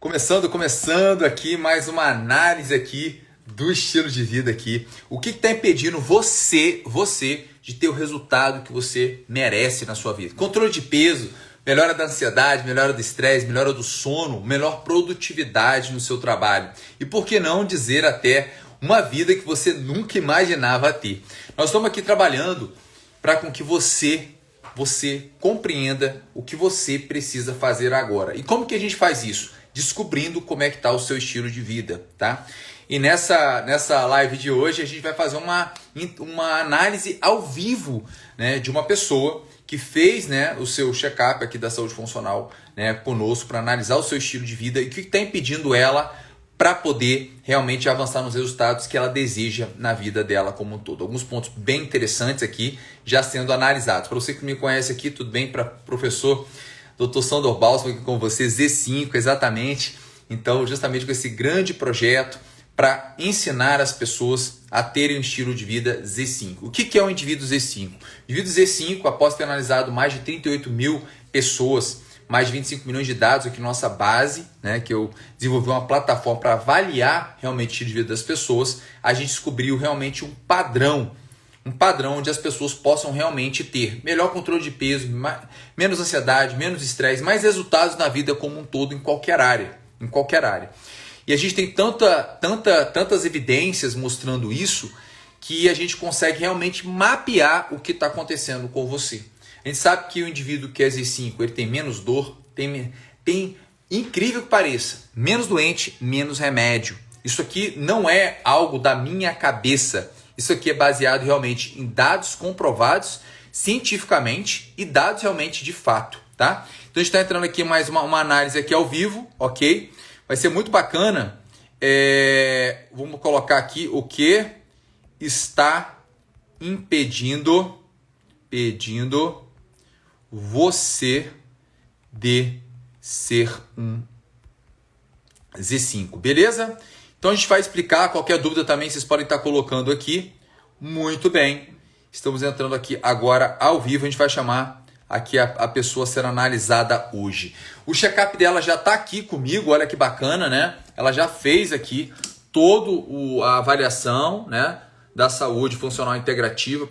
Começando aqui mais uma análise aqui do estilo de vida aqui. O que está impedindo você de ter o resultado que você merece na sua vida? Controle de peso, melhora da ansiedade, melhora do estresse, melhora do sono, melhor produtividade no seu trabalho. E por que não dizer até uma vida que você nunca imaginava ter? Nós estamos aqui trabalhando para com que você compreenda o que você precisa fazer agora. E como que a gente faz isso? Descobrindo como é que está o seu estilo de vida, tá? E nessa live de hoje a gente vai fazer uma análise ao vivo, né, de uma pessoa que fez, né, o seu check-up aqui da saúde funcional, né, conosco para analisar o seu estilo de vida e o que está impedindo ela para poder realmente avançar nos resultados que ela deseja na vida dela como um todo. Alguns pontos bem interessantes aqui já sendo analisados. Para você que me conhece aqui, tudo bem? Para professor Dr. Sandor Balso aqui com você, Z5, exatamente. Então, justamente com esse grande projeto para ensinar as pessoas a terem um estilo de vida Z5. O que é o indivíduo Z5? O indivíduo Z5, após ter analisado mais de 38 mil pessoas, mais de 25 milhões de dados aqui na nossa base, né, que eu desenvolvi uma plataforma para avaliar realmente o estilo de vida das pessoas, a gente descobriu realmente um padrão onde as pessoas possam realmente ter melhor controle de peso, menos ansiedade, menos estresse, mais resultados na vida como um todo, em qualquer área. E a gente tem tantas evidências mostrando isso que a gente consegue realmente mapear o que está acontecendo com você. A gente sabe que o indivíduo que é Z5, ele tem menos dor, tem incrível que pareça, menos doente, menos remédio. Isso aqui não é algo da minha cabeça. Isso aqui é baseado realmente em dados comprovados cientificamente e dados realmente de fato, tá? Então a gente está entrando aqui mais uma análise aqui ao vivo, ok? Vai ser muito bacana. Vamos colocar aqui o que está impedindo você de ser um Z5, beleza? Então a gente vai explicar, qualquer dúvida também vocês podem estar colocando aqui. Muito bem, estamos entrando aqui agora ao vivo, a gente vai chamar aqui a pessoa a ser analisada hoje. O check-up dela já está aqui comigo, olha que bacana, né? Ela já fez aqui toda a avaliação, né, da saúde funcional integrativa.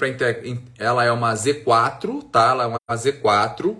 Ela é uma Z4, tá? Ela é uma Z4.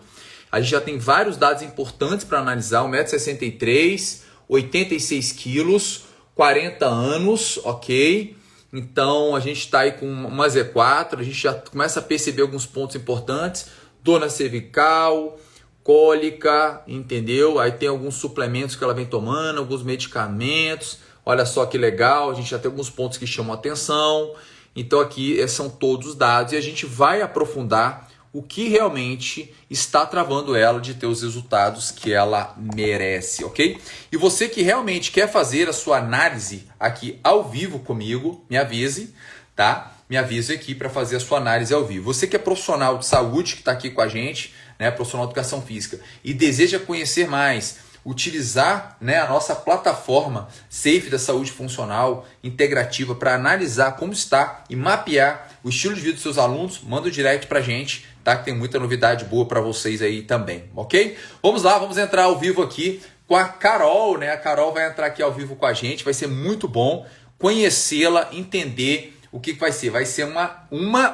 A gente já tem vários dados importantes para analisar. 1,63 m, 86 quilos, 40 anos, ok? Então a gente está aí com uma Z4, a gente já começa a perceber alguns pontos importantes. Dor na cervical, cólica, entendeu? Aí tem alguns suplementos que ela vem tomando, alguns medicamentos. Olha só que legal, a gente já tem alguns pontos que chamam a atenção. Então aqui são todos os dados e a gente vai aprofundar o que realmente está travando ela de ter os resultados que ela merece, ok? E você que realmente quer fazer a sua análise aqui ao vivo comigo, me avise, tá? Me avise aqui para fazer a sua análise ao vivo. Você que é profissional de saúde, que está aqui com a gente, né, profissional de educação física, e deseja conhecer mais, utilizar, né, a nossa plataforma Safe da Saúde Funcional Integrativa para analisar como está e mapear o estilo de vida dos seus alunos, manda um direct para a gente, tá? Que tem muita novidade boa para vocês aí também, ok? Vamos lá, vamos entrar ao vivo aqui com a Carol, né? A Carol vai entrar aqui ao vivo com a gente, vai ser muito bom conhecê-la, entender o que vai ser. Vai ser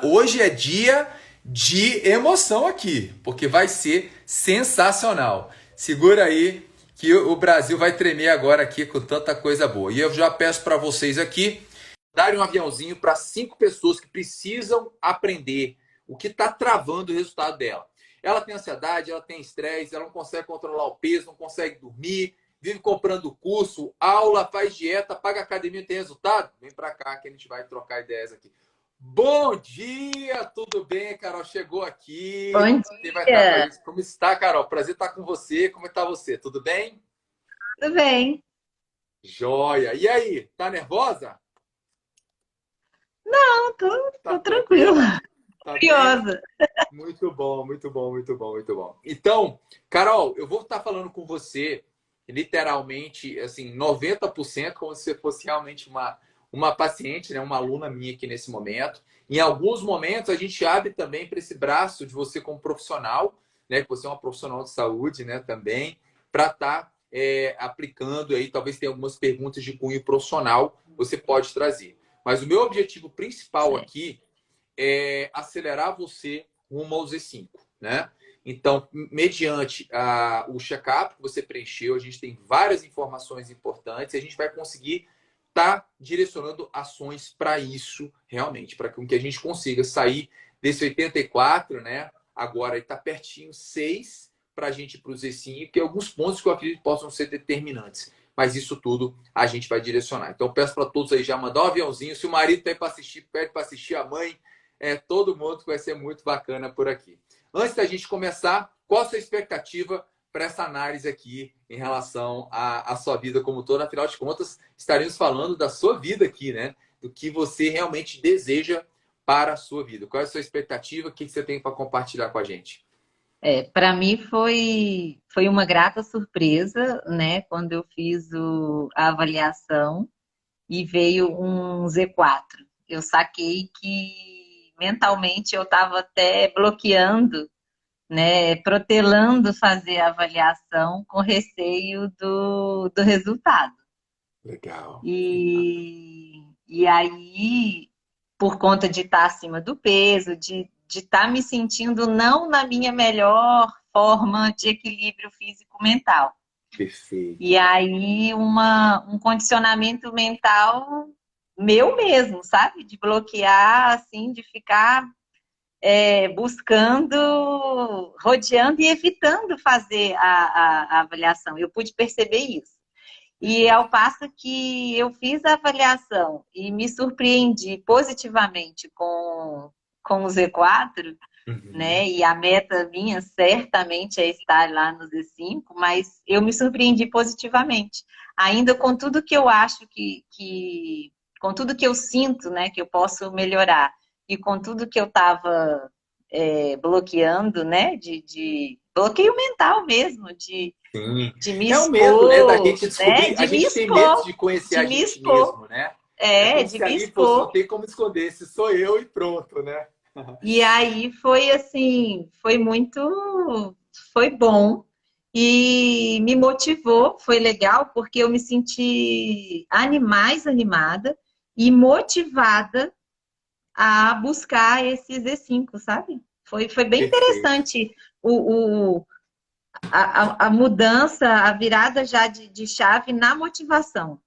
hoje é dia de emoção aqui, porque vai ser sensacional. Segura aí que o Brasil vai tremer agora aqui com tanta coisa boa. E eu já peço para vocês aqui darem um aviãozinho para 5 pessoas que precisam aprender o que está travando o resultado dela. Ela tem ansiedade, ela tem estresse, ela não consegue controlar o peso, não consegue dormir, vive comprando curso, aula, faz dieta, paga academia e tem resultado? Vem para cá que a gente vai trocar ideias aqui. Bom dia, tudo bem? Carol chegou aqui. Bom Você vai estar com a dia, gente. Como está, Carol? Prazer estar com você. Como está você? Tudo bem? tudo bem? Joia. E aí, tá nervosa? Não, Tá tô tranquila? tranquila, Tá bem? curiosa. Muito bom, muito bom, muito bom, muito bom. Então, Carol, eu vou estar falando com você literalmente, assim, 90% como se você fosse realmente uma paciente, né, uma aluna minha aqui nesse momento. Em alguns momentos a gente abre também para esse braço de você como profissional, né, que você é uma profissional de saúde, né, também, para estar aplicando aí, talvez tenha algumas perguntas de cunho profissional, você pode trazer. Mas o meu objetivo principal Certo. aqui é acelerar você rumo ao Z5, né? Então, mediante o check-up que você preencheu, a gente tem várias informações importantes e a gente vai conseguir estar direcionando ações para isso realmente, para que a gente consiga sair desse 84, né? Agora está pertinho, 6 para a gente ir para o Z5, que alguns pontos que eu acredito possam ser determinantes. Mas isso tudo a gente vai direcionar. Então, peço para todos aí já mandar um aviãozinho. Se o marido tem para assistir, pede para assistir, a mãe, todo mundo, que vai ser muito bacana por aqui. Antes da gente começar, qual a sua expectativa para essa análise aqui em relação à sua vida como toda? Afinal de contas, estaremos falando da sua vida aqui, né? Do que você realmente deseja para a sua vida. Qual é a sua expectativa? O que você tem para compartilhar com a gente? Para mim foi uma grata surpresa, né, quando eu fiz a avaliação e veio um Z4. Eu saquei que mentalmente eu estava até bloqueando, né, protelando fazer a avaliação com receio do resultado. Legal. E aí, por conta de estar acima do peso, de estar me sentindo não na minha melhor forma de equilíbrio físico-mental. Perfeito. E aí, um condicionamento mental meu mesmo, sabe? De bloquear, assim, de ficar buscando, rodeando e evitando fazer a avaliação. Eu pude perceber isso. E Perfeito. ao passo que eu fiz a avaliação e me surpreendi positivamente com o Z4, Uhum. né? E a meta minha certamente é estar lá no Z5, mas eu me surpreendi positivamente. Ainda com tudo que eu acho com tudo que eu sinto, né, que eu posso melhorar, e com tudo que eu estava bloqueando, né, de bloqueio mental mesmo, Sim. de me É o medo, né, da expor, gente né? descobrir. A gente tem medo de conhecer De a me gente expor, mesmo, né? É como de se me ali fosse, não expor. tem como esconder, se sou eu e pronto, né? E aí foi assim, foi bom e me motivou, foi legal porque eu me senti mais animada e motivada a buscar esse Z5, sabe? Foi bem Perfeito. interessante a mudança, a virada já de chave na motivação.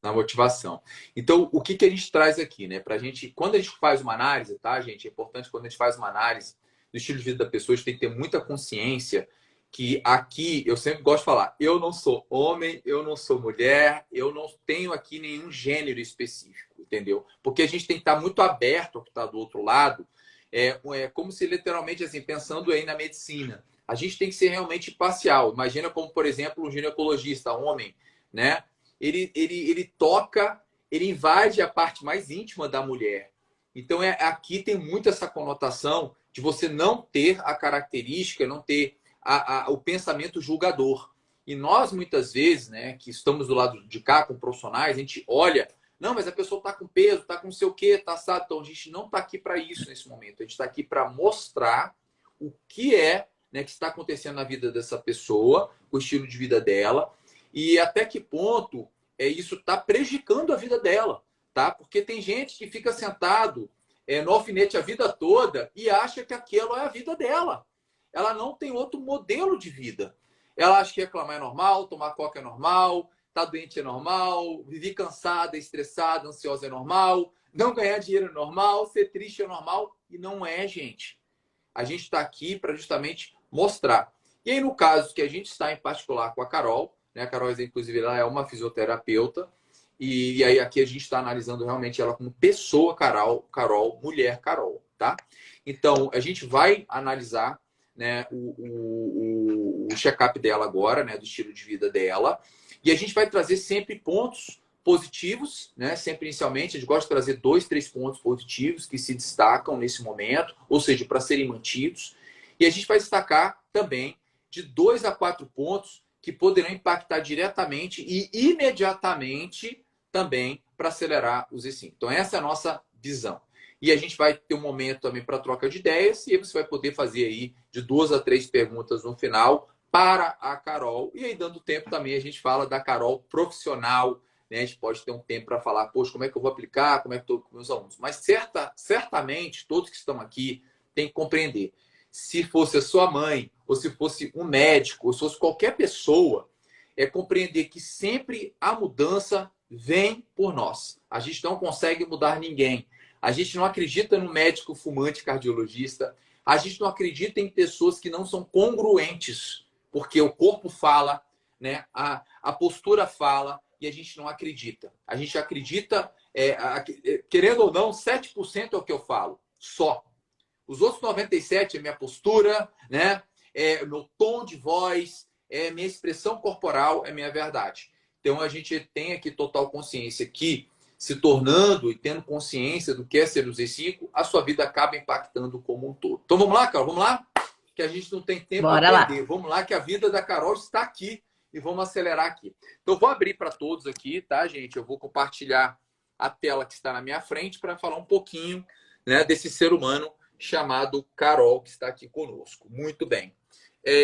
Na motivação. Então, o que a gente traz aqui, né? Pra gente, quando a gente faz uma análise, tá, gente? É importante quando a gente faz uma análise do estilo de vida da pessoa, a gente tem que ter muita consciência que aqui, eu sempre gosto de falar, eu não sou homem, eu não sou mulher, eu não tenho aqui nenhum gênero específico, entendeu? Porque a gente tem que estar muito aberto ao que está do outro lado. É como se literalmente, assim, pensando aí na medicina, a gente tem que ser realmente parcial. Imagina como, por exemplo, um ginecologista, homem, né? Ele toca, ele invade a parte mais íntima da mulher. Então, aqui tem muito essa conotação de você não ter a característica, não ter o pensamento julgador. E nós, muitas vezes, né, que estamos do lado de cá com profissionais, a gente olha, não, mas a pessoa está com peso, está com não sei o quê, está assado. Então, a gente não está aqui para isso nesse momento. A gente está aqui para mostrar o que é, né, que está acontecendo na vida dessa pessoa, o estilo de vida dela, e até que ponto isso está prejudicando a vida dela, tá? Porque tem gente que fica sentado no alfinete a vida toda e acha que aquilo é a vida dela. Ela não tem outro modelo de vida. Ela acha que reclamar é normal, tomar coca é normal, estar doente é normal, viver cansada, estressada, ansiosa é normal, não ganhar dinheiro é normal, ser triste é normal. E não é, gente. A gente está aqui para justamente mostrar. E aí, no caso que a gente está em particular com a Carol, né? A Carol, inclusive, ela é uma fisioterapeuta. E aí aqui a gente está analisando realmente ela como pessoa Carol, mulher Carol, tá? Então, a gente vai analisar, né, o check-up dela agora, né, do estilo de vida dela. E a gente vai trazer sempre pontos positivos, né? Sempre inicialmente, a gente gosta de trazer 2, 3 pontos positivos que se destacam nesse momento, ou seja, para serem mantidos. E a gente vai destacar também de 2 a 4 pontos que poderão impactar diretamente e imediatamente também para acelerar os E5. Então, essa é a nossa visão. E a gente vai ter um momento também para troca de ideias e aí você vai poder fazer aí de 2 a 3 perguntas no final para a Carol. E aí, dando tempo também, a gente fala da Carol profissional, né? A gente pode ter um tempo para falar, poxa, como é que eu vou aplicar, como é que estou com meus alunos. Mas certamente, todos que estão aqui têm que compreender. Se fosse a sua mãe, ou se fosse um médico, ou se fosse qualquer pessoa, é compreender que sempre a mudança vem por nós. A gente não consegue mudar ninguém. A gente não acredita no médico fumante cardiologista. A gente não acredita em pessoas que não são congruentes, porque o corpo fala, né? A postura fala e a gente não acredita. A gente acredita, querendo ou não, 7% é o que eu falo, só. Os outros 97% é minha postura, né? É meu tom de voz, é minha expressão corporal, é minha verdade. Então a gente tem aqui total consciência que, se tornando e tendo consciência do que é ser o Z5, a sua vida acaba impactando como um todo. Então vamos lá, Carol, vamos lá? Que a gente não tem tempo Bora a lá. perder. Vamos lá, que a vida da Carol está aqui e vamos acelerar aqui. Então vou abrir para todos aqui, tá, gente? Eu vou compartilhar a tela que está na minha frente para falar um pouquinho, né, desse ser humano chamado Carol, que está aqui conosco. Muito bem.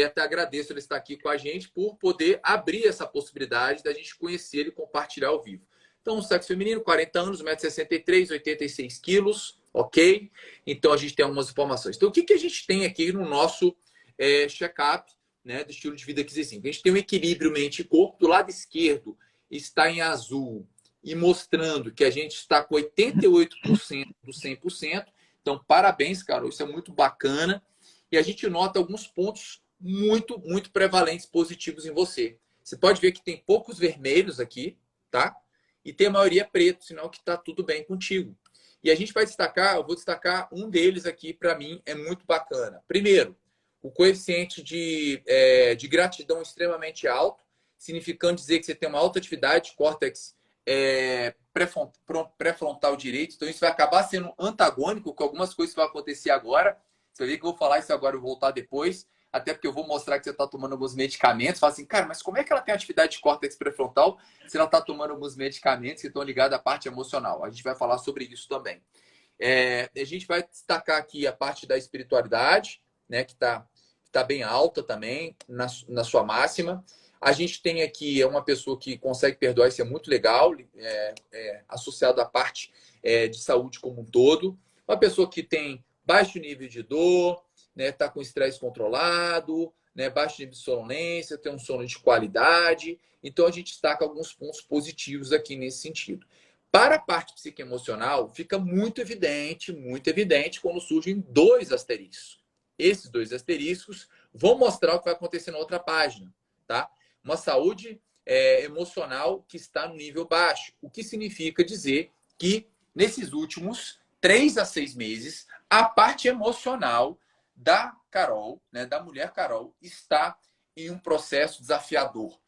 Até agradeço ele estar aqui com a gente por poder abrir essa possibilidade da gente conhecer e compartilhar ao vivo. Então, sexo feminino, 40 anos, 1,63 m, 86 quilos, ok? Então, a gente tem algumas informações. Então, o que a gente tem aqui no nosso check-up, né, do estilo de vida aquisitivo? A gente tem um equilíbrio mente e corpo. Do lado esquerdo está em azul e mostrando que a gente está com 88% do 100%. Então, parabéns, Carol, isso é muito bacana. E a gente nota alguns pontos muito, muito prevalentes, positivos em você. Você pode ver que tem poucos vermelhos aqui, tá? E tem a maioria preto, sinal que está tudo bem contigo. E a gente vai destacar, eu vou destacar um deles aqui, para mim, é muito bacana. Primeiro, o coeficiente de gratidão extremamente alto, significando dizer que você tem uma alta atividade, córtex pré-frontal direito. Então, isso vai acabar sendo antagônico com algumas coisas que vão acontecer agora. Você vai ver que eu vou falar isso agora e voltar depois. Até porque eu vou mostrar que você está tomando alguns medicamentos. Fala assim, cara, mas como é que ela tem atividade de córtex pré-frontal se ela está tomando alguns medicamentos que estão ligados à parte emocional? A gente vai falar sobre isso também. A gente vai destacar aqui a parte da espiritualidade, né, que tá bem alta também, na sua máxima. A gente tem aqui uma pessoa que consegue perdoar, isso é muito legal, associado à parte de saúde como um todo. Uma pessoa que tem baixo nível de dor, né, tá com estresse controlado, né, baixo nível de sonolência, tem um sono de qualidade. Então, a gente destaca alguns pontos positivos aqui nesse sentido. Para a parte psicoemocional, fica muito evidente quando surgem dois asteriscos. Esses dois asteriscos vão mostrar o que vai acontecer na outra página, tá? Uma saúde emocional que está no nível baixo, o que significa dizer que nesses últimos 3 a 6 meses, a parte emocional da Carol, né, da mulher Carol, está em um processo desafiador.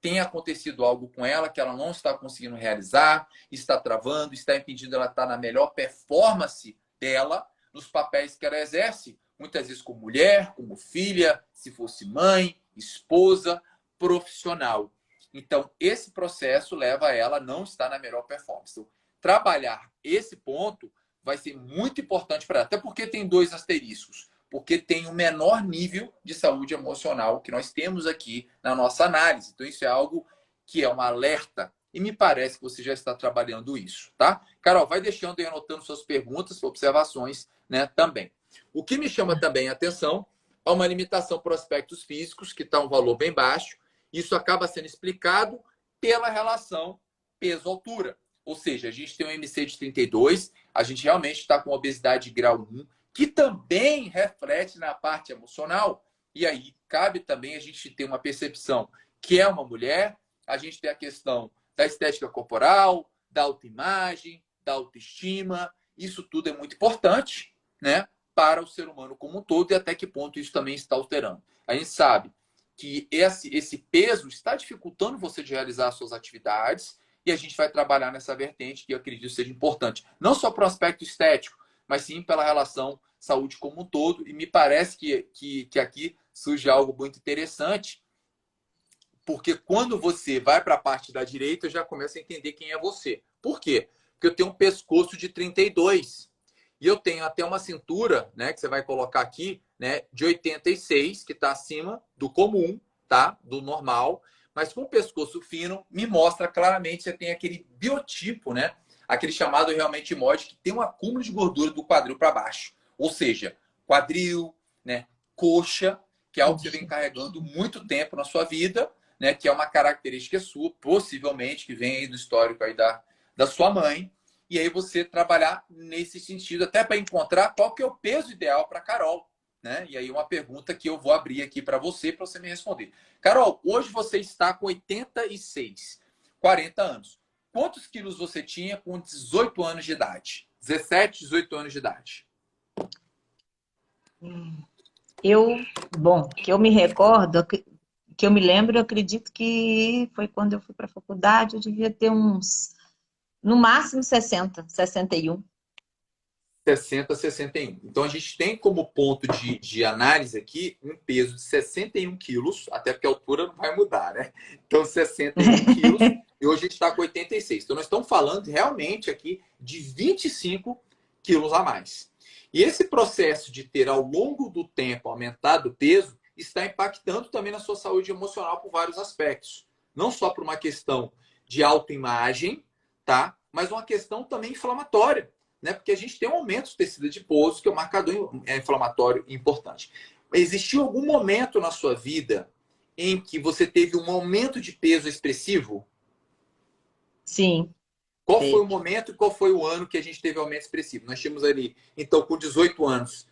Tem acontecido algo com ela que ela não está conseguindo realizar, está travando, está impedindo ela estar na melhor performance dela nos papéis que ela exerce, muitas vezes como mulher, como filha, se fosse mãe, esposa, profissional. Então, esse processo leva ela a não estar na melhor performance. Então, trabalhar esse ponto vai ser muito importante para ela, até porque tem dois asteriscos, porque tem o menor nível de saúde emocional que nós temos aqui na nossa análise. Então, isso é algo que é um alerta e me parece que você já está trabalhando isso, tá? Carol, vai deixando e anotando suas perguntas, observações, né, também. O que me chama também a atenção é uma limitação para aspectos físicos, que está um valor bem baixo. Isso acaba sendo explicado pela relação peso-altura. Ou seja, a gente tem um MC de 32, a gente realmente está com obesidade de grau 1, que também reflete na parte emocional. E aí cabe também a gente ter uma percepção que é uma mulher, a gente tem a questão da estética corporal, da autoimagem, da autoestima. Isso tudo é muito importante, né, para o ser humano como um todo e até que ponto isso também está alterando. A gente sabe que esse peso está dificultando você de realizar as suas atividades e a gente vai trabalhar nessa vertente que eu acredito seja importante, não só para o aspecto estético, mas sim pela relação saúde como um todo. E me parece que aqui surge algo muito interessante, porque quando você vai para a parte da direita, eu já começo a entender quem é você. Por quê? Porque eu tenho um pescoço de 32 e eu tenho até uma cintura, né, que você vai colocar aqui, né, de 86, que está acima do comum, tá? Do normal, mas com o pescoço fino, me mostra claramente que você tem aquele biotipo, né? Aquele chamado realmente mode, que tem um acúmulo de gordura do quadril para baixo. Ou seja, quadril, né, coxa, que é algo que você vem carregando muito tempo na sua vida, né, que é uma característica sua, possivelmente, que vem aí do histórico aí da sua mãe. E aí você trabalhar nesse sentido, até para encontrar qual que é o peso ideal para Carol. Né? E aí uma pergunta que eu vou abrir aqui para você me responder. Carol, hoje você está com 86, 40 anos. Quantos quilos você tinha com 18 anos de idade? 17, 18 anos de idade. Que eu me recordo, que eu me lembro, eu acredito que foi quando eu fui para a faculdade, eu devia ter uns, no máximo 60, 61. 60, 61. Então a gente tem como ponto de análise aqui um peso de 61 quilos, até porque a altura não vai mudar, né? Então 61 quilos e hoje a gente está com 86. Então nós estamos falando realmente aqui de 25 quilos a mais. E esse processo de ter ao longo do tempo aumentado o peso está impactando também na sua saúde emocional por vários aspectos. Não só por uma questão de autoimagem, tá? Mas uma questão também inflamatória. Né? Porque a gente tem um aumento do tecido adiposo, que é um marcador inflamatório importante. Existiu algum momento na sua vida em que você teve um aumento de peso expressivo? Sim. Qual foi o momento e qual foi o ano que a gente teve aumento expressivo? Nós tínhamos ali, então, com 18 anos,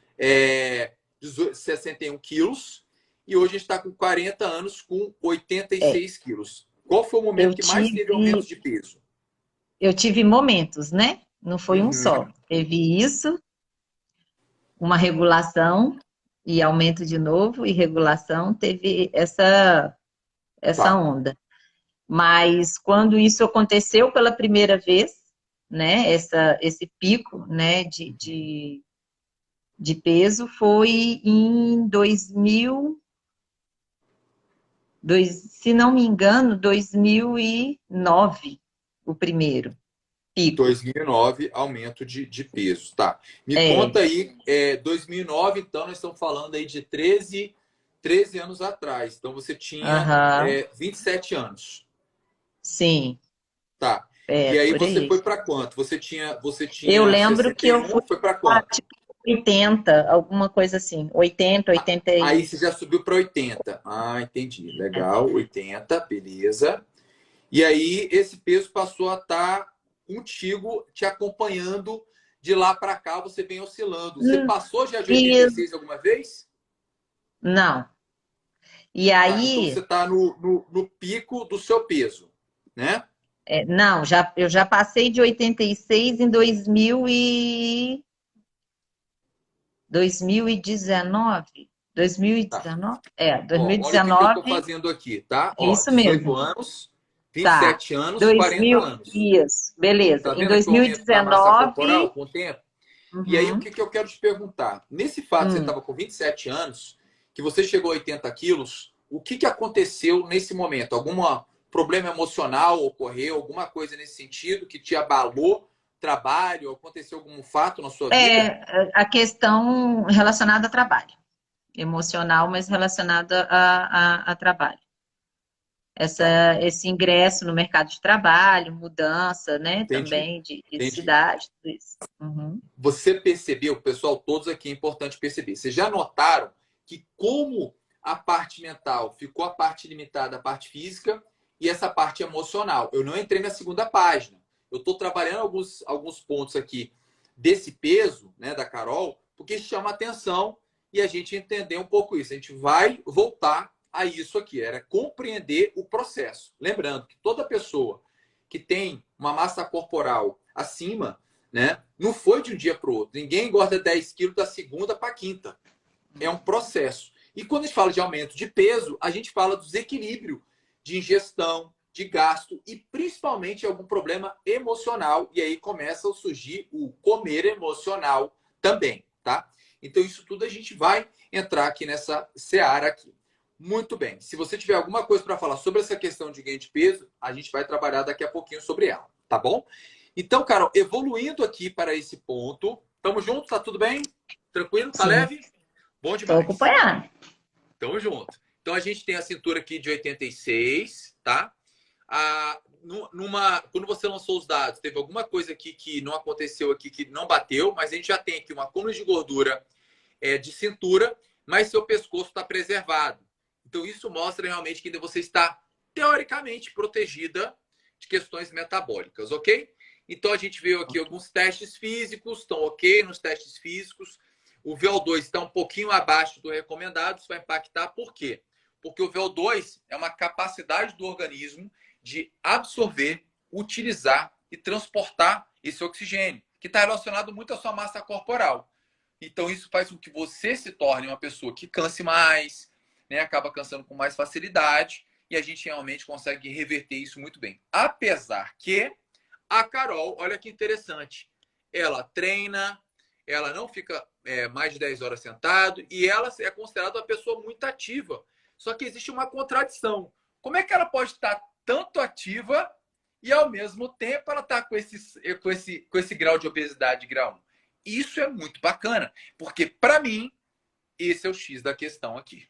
61 quilos, e hoje a gente está com 40 anos com 86 quilos. Qual foi o momento que mais teve aumento de peso? Eu tive momentos, né? Não foi um só. Uhum. Teve isso, uma regulação e aumento de novo, e regulação, teve essa Tá. onda. Mas quando isso aconteceu pela primeira vez, né, esse pico, né, de peso foi em 2000, se não me engano, 2009, o primeiro pico. 2009, aumento de peso. Tá. Me conta aí, 2009, então nós estamos falando aí de 13 anos atrás. Então você tinha 27 anos. Sim. Tá. E aí Por você aí. foi para quanto? Você tinha Eu lembro que eu 61, fui foi para para quanto? tipo 80, alguma coisa assim. 80, 80 Aí e... você já subiu para 80. Ah, entendi. Legal, 80, beleza. E aí esse peso passou a estar contigo, te acompanhando de lá para cá, você vem oscilando. Você passou já de E 86 alguma vez? não. E Tá, então aí, você está no pico do seu peso, né? não, eu já passei de 86 em 2019. Tá. 2019? Ó, olha o que eu estou 2019, fazendo aqui, tá? é Ó, isso 18 mesmo. anos, Tá. 27 anos, 40 2000, anos. isso, beleza. Tá Em vendo aqui o aumento da massa corporal 2019, com o tempo? E aí, o uhum, que eu quero te perguntar? Nesse fato que você estava com 27 anos, que você chegou a 80 quilos, o que aconteceu nesse momento? Algum problema emocional ocorreu? Alguma coisa nesse sentido que te abalou? Trabalho? Aconteceu algum fato na sua vida? a questão relacionada a trabalho. Emocional, mas relacionada a trabalho. Tá, Esse ingresso no mercado de trabalho, mudança, né, entendi. também de Entendi. cidade, tudo isso. Uhum. Você percebeu, pessoal, todos aqui é importante perceber. Vocês já notaram que como a parte mental ficou a parte limitada, a parte física e essa parte emocional. Eu não entrei na segunda página. Eu estou trabalhando alguns pontos aqui desse peso, né, da Carol, porque chama atenção e a gente entender um pouco isso. A gente vai voltar a isso aqui, era compreender o processo. Lembrando que toda pessoa que tem uma massa corporal acima, né? Não foi de um dia para o outro. Ninguém engorda 10 quilos da segunda para a quinta. É um processo. E quando a gente fala de aumento de peso, a gente fala do desequilíbrio de ingestão, de gasto e principalmente algum problema emocional. E aí começa a surgir o comer emocional também, tá? Então isso tudo a gente vai entrar aqui nessa seara aqui. Muito bem. Se você tiver alguma coisa para falar sobre essa questão de ganho de peso, a gente vai trabalhar daqui a pouquinho sobre ela, tá bom? Então, Carol, evoluindo aqui para esse ponto, tamo junto? Tá tudo bem? Tranquilo? Tá Sim, leve? Bom Estou demais. acompanhando. Tamo junto. Então a gente tem a cintura aqui de 86, tá? Quando você lançou os dados, teve alguma coisa aqui que não aconteceu aqui, que não bateu, mas a gente já tem aqui uma acúmulo de gordura de cintura, mas seu pescoço está preservado. Então isso mostra realmente que ainda você está teoricamente protegida de questões metabólicas, ok? Então a gente viu aqui alguns testes físicos, estão ok nos testes físicos. O VO2 está um pouquinho abaixo do recomendado, isso vai impactar por quê? Porque o VO2 é uma capacidade do organismo de absorver, utilizar e transportar esse oxigênio, que está relacionado muito à sua massa corporal. Então, isso faz com que você se torne uma pessoa que canse mais, né? Acaba cansando com mais facilidade, e a gente realmente consegue reverter isso muito bem. Apesar que a Carol, olha que interessante, ela treina, ela não fica mais de 10 horas sentado, e ela é considerada uma pessoa muito ativa. Só que existe uma contradição. Como é que ela pode estar tanto ativa e, ao mesmo tempo, ela está com esse grau de obesidade grau 1? Isso é muito bacana, porque, para mim, esse é o X da questão aqui.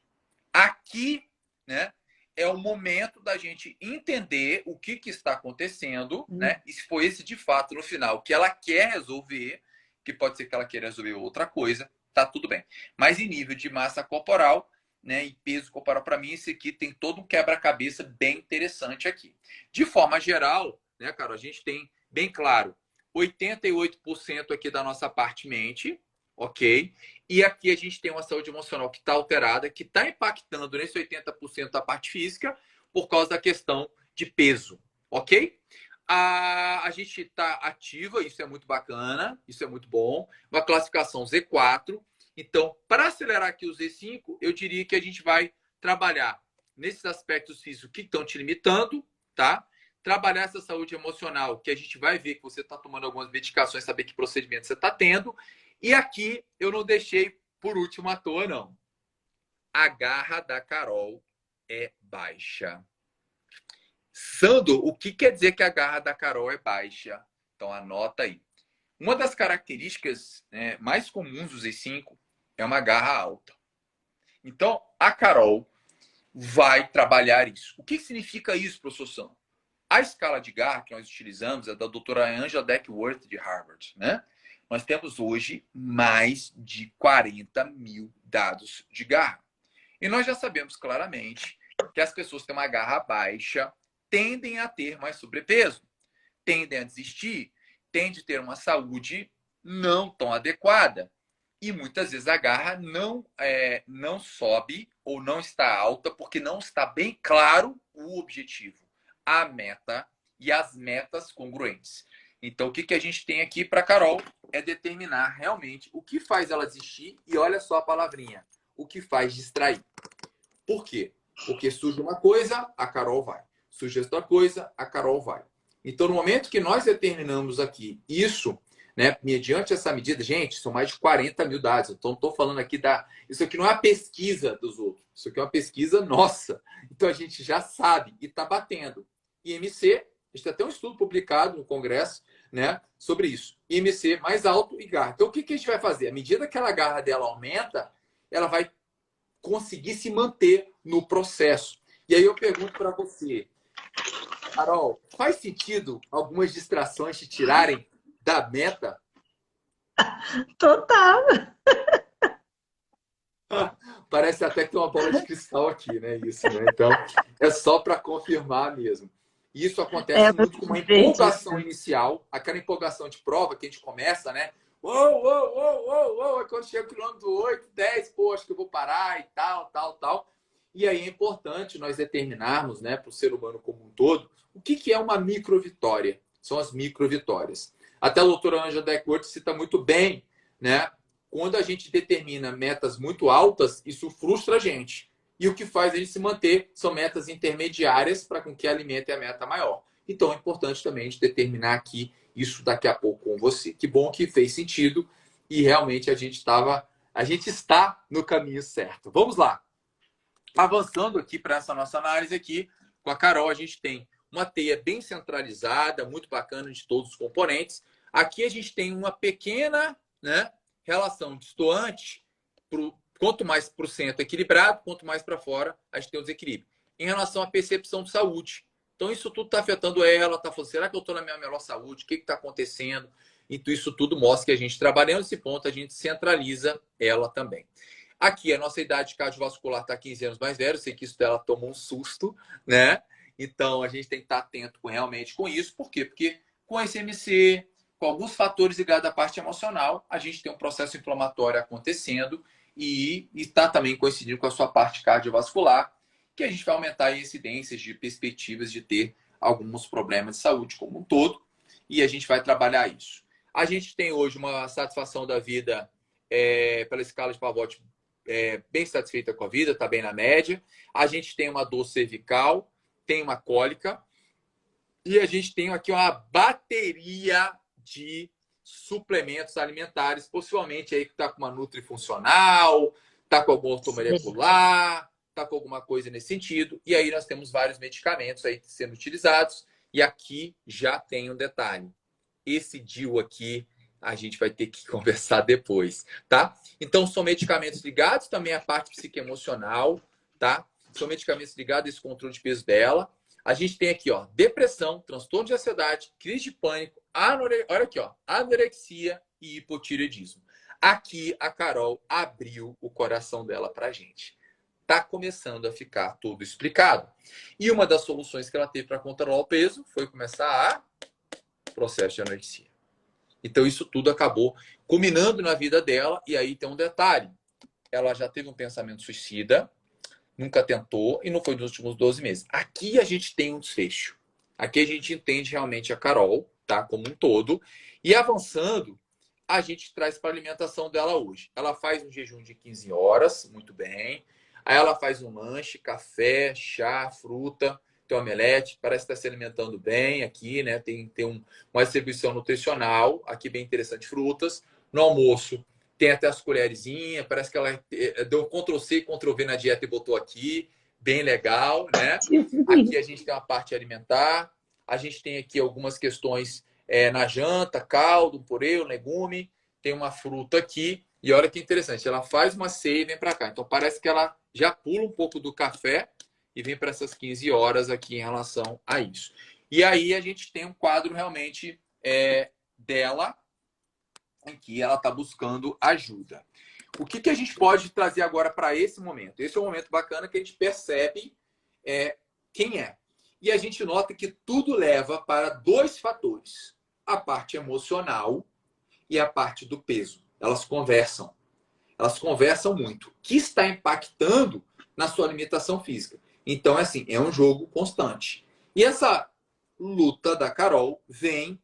Aqui, né, é o momento da gente entender o que está acontecendo, né? E se foi esse de fato no final que ela quer resolver, que pode ser que ela queira resolver outra coisa, tá tudo bem. Mas em nível de massa corporal, né, e peso corporal, para mim, esse aqui tem todo um quebra-cabeça bem interessante aqui. De forma geral, né, cara, a gente tem bem claro 88% aqui da nossa parte mente, ok? E aqui a gente tem uma saúde emocional que está alterada, que está impactando nesse 80% da parte física por causa da questão de peso, ok? A gente está ativa, isso é muito bacana, isso é muito bom. Uma classificação Z4. Então, para acelerar aqui o Z5, eu diria que a gente vai trabalhar nesses aspectos físicos que estão te limitando, tá? Trabalhar essa saúde emocional, que a gente vai ver que você está tomando algumas medicações, saber que procedimento você está tendo. E aqui eu não deixei por último à toa, não. A garra da Carol é baixa. Sandro, o que quer dizer que a garra da Carol é baixa? Então anota aí. Uma das características mais comuns dos E5 é uma garra alta. Então a Carol vai trabalhar isso. O que significa isso, professor Sandro? A escala de garra que nós utilizamos é da doutora Angela Duckworth, de Harvard, né? Nós temos hoje mais de 40 mil dados de garra. E nós já sabemos claramente que as pessoas que têm uma garra baixa tendem a ter mais sobrepeso, tendem a desistir, tendem a ter uma saúde não tão adequada. E muitas vezes a garra não sobe ou não está alta porque não está bem claro o objetivo, a meta e as metas congruentes. Então, o que a gente tem aqui para a Carol é determinar realmente o que faz ela desistir e olha só a palavrinha, o que faz distrair. Por quê? Porque surge uma coisa, a Carol vai. Surge outra coisa, a Carol vai. Então, no momento que nós determinamos aqui isso, né, mediante essa medida, gente, são mais de 40 mil dados. Então, estou falando aqui Isso aqui não é a pesquisa dos outros. Isso aqui é uma pesquisa nossa. Então, a gente já sabe e está batendo. IMC, a gente tem até um estudo publicado no Congresso, né, sobre isso. IMC mais alto e garra. Então, o que a gente vai fazer? À medida que a garra dela aumenta, ela vai conseguir se manter no processo. E aí eu pergunto para você, Carol, faz sentido algumas distrações te tirarem da meta? Total. Parece até que tem uma bola de cristal aqui, né? Isso, né? Então, é só para confirmar mesmo. Isso acontece muito com uma empolgação inicial, aquela empolgação de prova que a gente começa, né? Uou, uou, uou, uou, uou. Quando chega o quilômetro 8, 10, pô, acho que eu vou parar e tal, tal, tal. E aí é importante nós determinarmos, né, para o ser humano como um todo, o que é uma microvitória. São as microvitórias. Até a doutora Angela Duckworth cita muito bem, né? Quando a gente determina metas muito altas, isso frustra a gente. E o que faz a gente se manter são metas intermediárias para com que alimentem a meta maior. Então é importante também a gente determinar aqui isso daqui a pouco com você. Que bom que fez sentido e realmente a gente está no caminho certo. Vamos lá. Avançando aqui para essa nossa análise aqui, com a Carol, a gente tem uma teia bem centralizada, muito bacana de todos os componentes. Aqui a gente tem uma pequena, né, relação distoante quanto mais para o centro equilibrado, quanto mais para fora, a gente tem o desequilíbrio. Em relação à percepção de saúde. Então, isso tudo está afetando ela, está falando, será que eu estou na minha melhor saúde? O que está acontecendo? Então, isso tudo mostra que a gente, trabalhando esse ponto, a gente centraliza ela também. Aqui, a nossa idade cardiovascular está 15 anos mais velha, eu sei que isso dela tomou um susto, né? Então, a gente tem que estar atento realmente com isso. Por quê? Porque com a SMC, com alguns fatores ligados à parte emocional, a gente tem um processo inflamatório acontecendo e está também coincidindo com a sua parte cardiovascular, que a gente vai aumentar a incidências de perspectivas de ter alguns problemas de saúde como um todo, e a gente vai trabalhar isso. A gente tem hoje uma satisfação da vida pela escala de Pavot bem satisfeita com a vida, está bem na média. A gente tem uma dor cervical, tem uma cólica, e a gente tem aqui uma bateria de suplementos alimentares, possivelmente aí que está com uma nutrifuncional, está com algum ortomolecular, está com alguma coisa nesse sentido. E aí nós temos vários medicamentos aí sendo utilizados. E aqui já tem um detalhe. Esse DIU aqui a gente vai ter que conversar depois, tá? Então são medicamentos ligados também à parte psicoemocional, tá? São medicamentos ligados a esse controle de peso dela. A gente tem aqui, ó, depressão, transtorno de ansiedade, crise de pânico, olha aqui, ó, anorexia e hipotireoidismo. Aqui a Carol abriu o coração dela pra gente. Tá começando a ficar tudo explicado. E uma das soluções que ela teve para controlar o peso foi começar a processo de anorexia. Então isso tudo acabou culminando na vida dela. E aí tem um detalhe. Ela já teve um pensamento suicida, nunca tentou e não foi nos últimos 12 meses. Aqui a gente tem um desfecho. Aqui a gente entende realmente a Carol, tá? Como um todo. E avançando, a gente traz para a alimentação dela hoje. Ela faz um jejum de 15 horas, muito bem. Aí ela faz um lanche, café, chá, fruta, tem um omelete, parece estar se alimentando bem aqui, né? Tem uma distribuição nutricional, aqui bem interessante, frutas. No almoço, tem até as colherzinhas, parece que ela deu Ctrl+C e Ctrl+V na dieta e botou aqui, bem legal, né? Aqui a gente tem uma parte alimentar, a gente tem aqui algumas questões na janta, caldo, purê, legume, tem uma fruta aqui, e olha que interessante, ela faz uma ceia e vem para cá. Então parece que ela já pula um pouco do café e vem para essas 15 horas aqui em relação a isso. E aí a gente tem um quadro realmente dela, em que ela está buscando ajuda. O que a gente pode trazer agora para esse momento? Esse é um momento bacana que a gente percebe quem é. E a gente nota que tudo leva para dois fatores. A parte emocional e a parte do peso. Elas conversam. Elas conversam muito. O que está impactando na sua alimentação física? Então, assim, é um jogo constante. E essa luta da Carol vem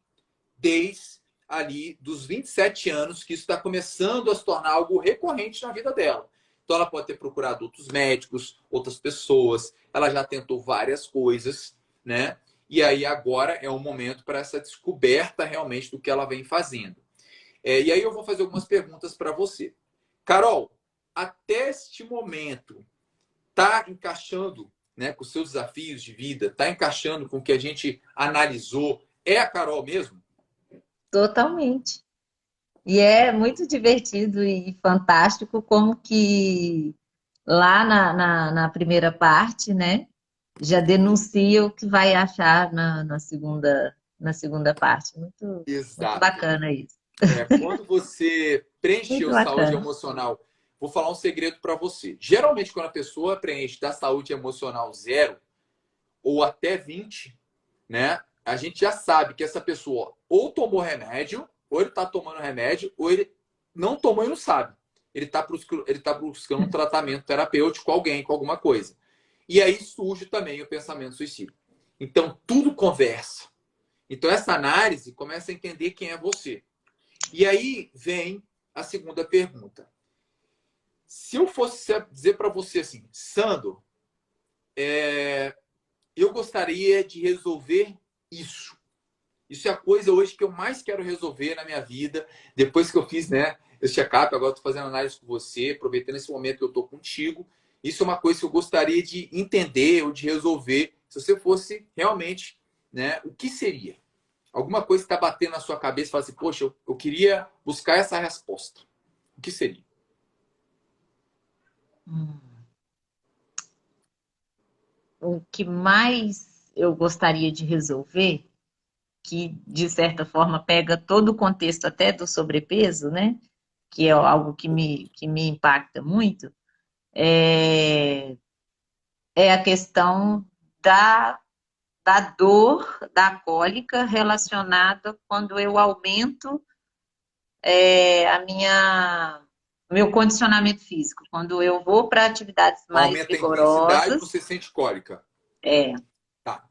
desde ali dos 27 anos que isso está começando a se tornar algo recorrente na vida dela. Então, ela pode ter procurado outros médicos, outras pessoas. Ela já tentou várias coisas, né? E aí agora é o momento para essa descoberta realmente do que ela vem fazendo. E aí eu vou fazer algumas perguntas para você. Carol, até este momento, está encaixando, né, com os seus desafios de vida? Está encaixando com o que a gente analisou? É a Carol mesmo? Totalmente. E é muito divertido e fantástico como que lá na primeira parte, né, já denuncia o que vai achar na segunda parte. Muito, muito Exato. bacana isso. Quando você Muito preencheu saúde bacana. emocional, vou falar um segredo para você. Geralmente, quando a pessoa preenche da saúde emocional 0 ou até 20, né, a gente já sabe que essa pessoa ou tomou remédio, ou ele está tomando remédio, ou ele não tomou e não sabe. Ele tá buscando um tratamento terapêutico com alguém, com alguma coisa. E aí surge também o pensamento suicida. Então, tudo conversa. Então, essa análise começa a entender quem é você. E aí vem a segunda pergunta. Se eu fosse dizer para você assim, Sandro, eu gostaria de resolver isso. Isso é a coisa hoje que eu mais quero resolver na minha vida. Depois que eu fiz, né, esse check-up, agora estou fazendo análise com você, aproveitando esse momento que eu estou contigo. Isso é uma coisa que eu gostaria de entender ou de resolver. Se você fosse realmente, né, o que seria? Alguma coisa que está batendo na sua cabeça e fala assim, poxa, eu queria buscar essa resposta. O que seria? Hum. O que mais eu gostaria de resolver, que de certa forma pega todo o contexto até do sobrepeso, né? Que é algo que me impacta muito, é, é a questão da, da dor, da cólica relacionada quando eu aumento a meu condicionamento físico, quando eu vou para atividades mais Aumenta a intensidade, vigorosas, você sente cólica. é, Tá.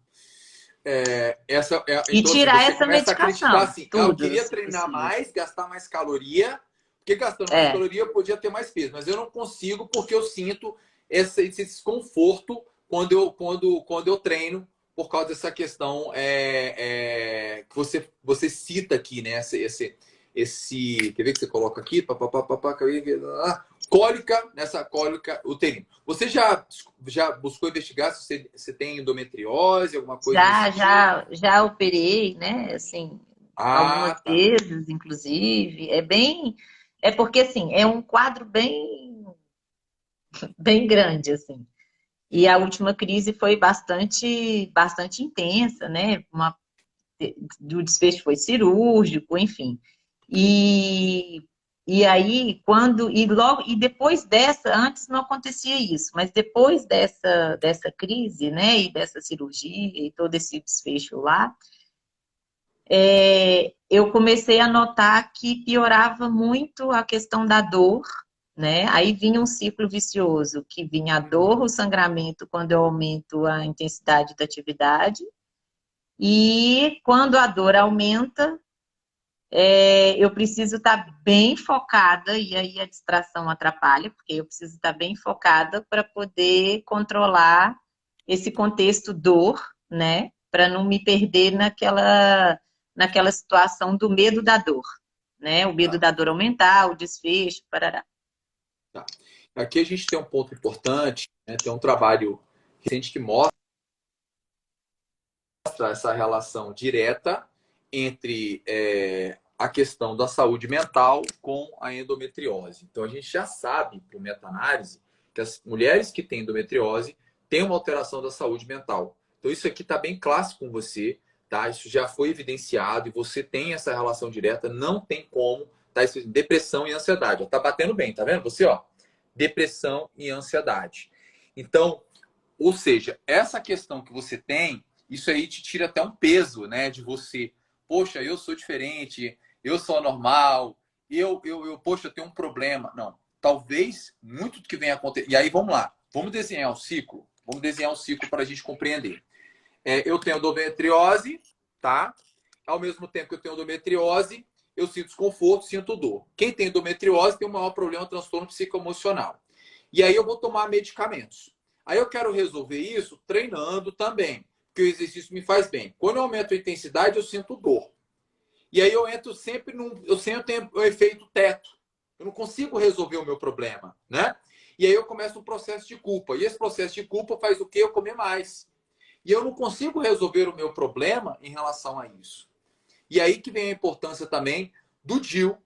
e Então, assim, tirar você essa começa a acreditar medicação, assim, eu tudo, queria se treinar possível. mais, gastar mais caloria, porque gastando mais É, caloria eu podia ter mais peso, mas eu não consigo porque eu sinto esse desconforto quando eu treino por causa dessa questão que você cita aqui, né? Quer ver que você coloca aqui? Cólica, nessa cólica uterina. Você já buscou investigar se você tem endometriose, alguma coisa nesse sentido? já operei, né? Assim, algumas Ah, tá. vezes, inclusive. É porque assim, é um quadro bem grande, assim. E a última crise foi bastante intensa, né? O desfecho foi cirúrgico, enfim. E, e aí, e depois dessa, antes não acontecia isso, mas depois dessa crise, né, e dessa cirurgia e todo esse desfecho lá, eu comecei a notar que piorava muito a questão da dor, né? Aí vinha um ciclo vicioso, que vinha a dor, o sangramento quando eu aumento a intensidade da atividade, e quando a dor aumenta, eu preciso estar bem focada, e aí a distração atrapalha, porque eu preciso estar bem focada para poder controlar esse contexto dor, né? Para não me perder naquela situação do medo da dor, né? O medo Tá, da dor aumentar, o desfecho, parará. tá. Aqui a gente tem um ponto importante, né? Tem um trabalho recente que mostra essa relação direta entre a questão da saúde mental com a endometriose. Então a gente já sabe, por meta-análise, que as mulheres que têm endometriose têm uma alteração da saúde mental. Então isso aqui está bem clássico com você, tá? Isso já foi evidenciado e você tem essa relação direta, não tem como, tá? Isso, depressão e ansiedade. Ó, tá batendo bem, tá vendo? Você, ó, depressão e ansiedade. Então, ou seja, essa questão que você tem, isso aí te tira até um peso, né? De você, poxa, eu sou diferente, eu sou anormal, poxa, eu tenho um problema. Não, talvez muito do que venha acontecer. E aí, vamos lá, vamos desenhar um ciclo. Vamos desenhar um ciclo para a gente compreender. Eu tenho endometriose, tá? Ao mesmo tempo que eu tenho endometriose, eu sinto desconforto, sinto dor. Quem tem endometriose tem um maior problema, transtorno psicoemocional. E aí eu vou tomar medicamentos. Aí eu quero resolver isso treinando também, porque o exercício me faz bem. Quando eu aumento a intensidade, eu sinto dor. E aí eu entro sempre eu sempre tenho o efeito teto. Eu não consigo resolver o meu problema, né? E aí eu começo um processo de culpa. E esse processo de culpa faz o quê? Eu comer mais. E eu não consigo resolver o meu problema em relação a isso. E aí que vem a importância também do DIU,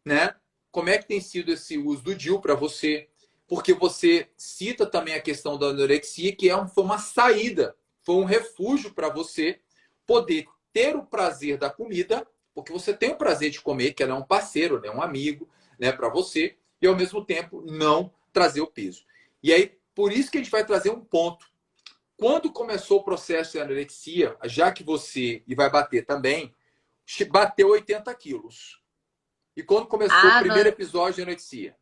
né? Como é que tem sido esse uso do DIU para você? Porque você cita também a questão da anorexia, que foi uma saída, foi um refúgio para você poder ter o prazer da comida, porque você tem o prazer de comer, que ela é um parceiro, né? Um amigo, né? Para você, e ao mesmo tempo não trazer o peso. E aí, por isso que a gente vai trazer um ponto. Quando começou o processo de anorexia, já que você, e vai bater também, bateu 80 quilos. E quando começou o Ah, primeiro episódio de anorexia?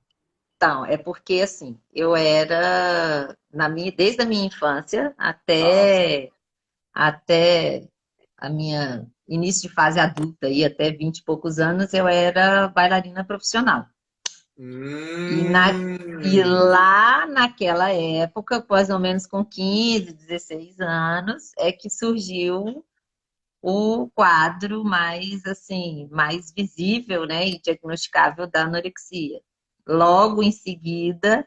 então, é porque assim, eu era desde a minha infância Tá. até a minha início de fase adulta e até 20 e poucos anos, eu era bailarina profissional. E, e Hum, lá naquela época, mais ou menos com 15, 16 anos, é que surgiu o quadro mais assim, mais visível, né, e diagnosticável da anorexia. Logo em seguida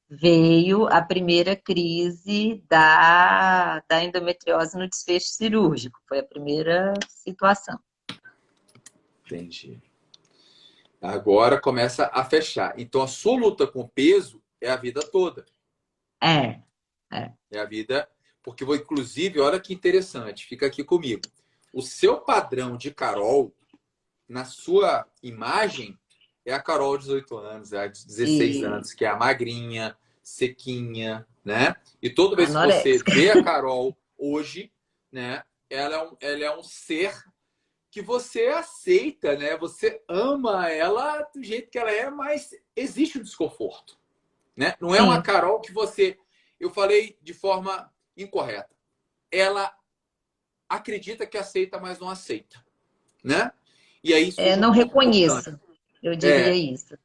veio a primeira crise da endometriose no desfecho cirúrgico. Foi a primeira situação. entendi. Agora começa a fechar. Então a sua luta com o peso é a vida toda. É, é. É a vida, porque vou, inclusive, olha que interessante, fica aqui comigo. O seu padrão de Carol, na sua imagem, é a Carol de 18 anos, é a de 16 E anos, que é a magrinha, sequinha, né? E toda vez que você anoréxica. vê a Carol hoje, né? Ela é um ser que você aceita, né? Você ama ela do jeito que ela é, mas existe um desconforto, né? Não é uma Sim, Carol que você... Eu falei de forma incorreta. Ela acredita que aceita, mas não aceita, né? E aí isso fica não muito importante. reconheço, eu diria É, isso.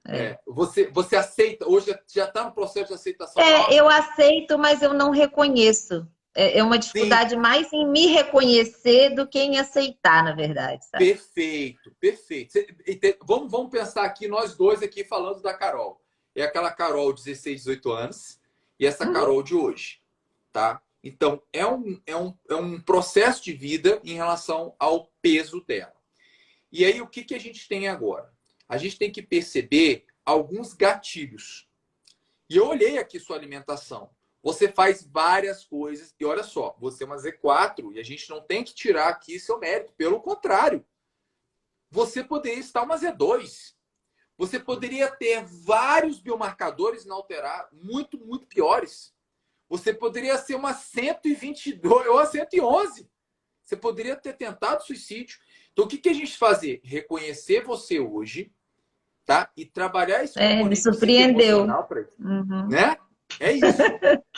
É. você aceita, hoje já está no processo de aceitação maior? Eu aceito, mas eu não reconheço. É uma Sim, dificuldade mais em me reconhecer do que em aceitar, na verdade, sabe? perfeito, perfeito. Vamos pensar aqui, nós dois aqui falando da Carol. É aquela Carol de 16, 18 anos e essa Uhum. Carol de hoje, tá? Então, é um processo de vida em relação ao peso dela. E aí, o que a gente tem agora? A gente tem que perceber alguns gatilhos. E eu olhei aqui sua alimentação. Você faz várias coisas. E olha só, você é uma Z4 e a gente não tem que tirar aqui seu mérito. Pelo contrário, você poderia estar uma Z2. Você poderia ter vários biomarcadores inalterados, muito, muito piores. Você poderia ser uma 122 ou a 111. Você poderia ter tentado suicídio. Então, o que a gente fazer? Reconhecer você hoje, tá? E trabalhar esse Me componente surpreendeu. psicoemocional para, Uhum. né? É isso.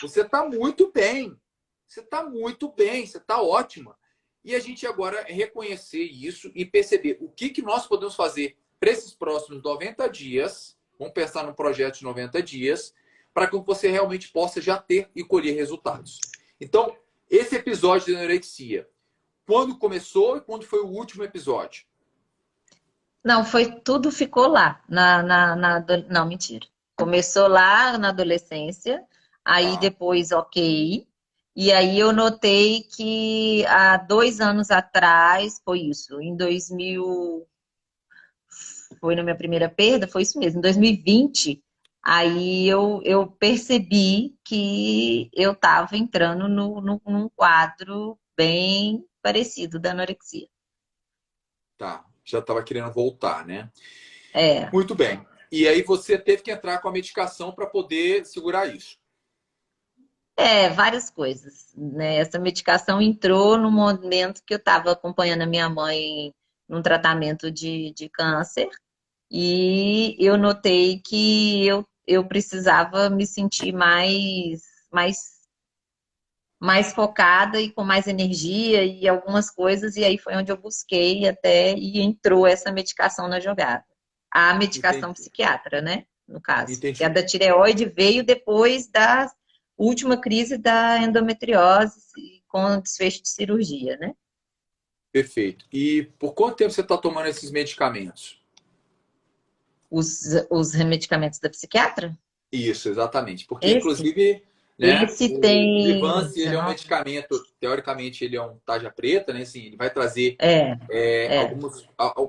Você está muito bem. Você está muito bem. Você está ótima. E a gente agora reconhecer isso e perceber o que nós podemos fazer para esses próximos 90 dias. Vamos pensar num projeto de 90 dias para que você realmente possa já ter e colher resultados. Então, esse episódio de anorexia, quando começou e quando foi o último episódio? Não, tudo ficou lá. Não, mentira. Começou lá na adolescência, aí Tá, depois, ok. E aí eu notei que há 2 anos atrás, foi isso, em 2000, foi na minha primeira perda, foi isso mesmo, em 2020, aí eu percebi que eu estava entrando num quadro bem parecido da anorexia. tá. Já estava querendo voltar, né? É. Muito bem. E aí você teve que entrar com a medicação para poder segurar isso. Várias coisas, né? Essa medicação entrou no momento que eu estava acompanhando a minha mãe num tratamento de câncer e eu notei que eu precisava me sentir mais, mais focada e com mais energia e algumas coisas, e aí foi onde eu busquei até e entrou essa medicação na jogada. A medicação Entendi. psiquiatra, né? No caso. Que a Entendi. da tireoide veio depois da última crise da endometriose com desfecho de cirurgia, né? Perfeito. E por quanto tempo você está tomando esses medicamentos? Os medicamentos da psiquiatra? Isso, exatamente. Porque, Esse? inclusive, né, Esse o tem Vyvanse, ele é um 19. medicamento, teoricamente, ele é um tarja preta, né? Assim, ele vai trazer É, é.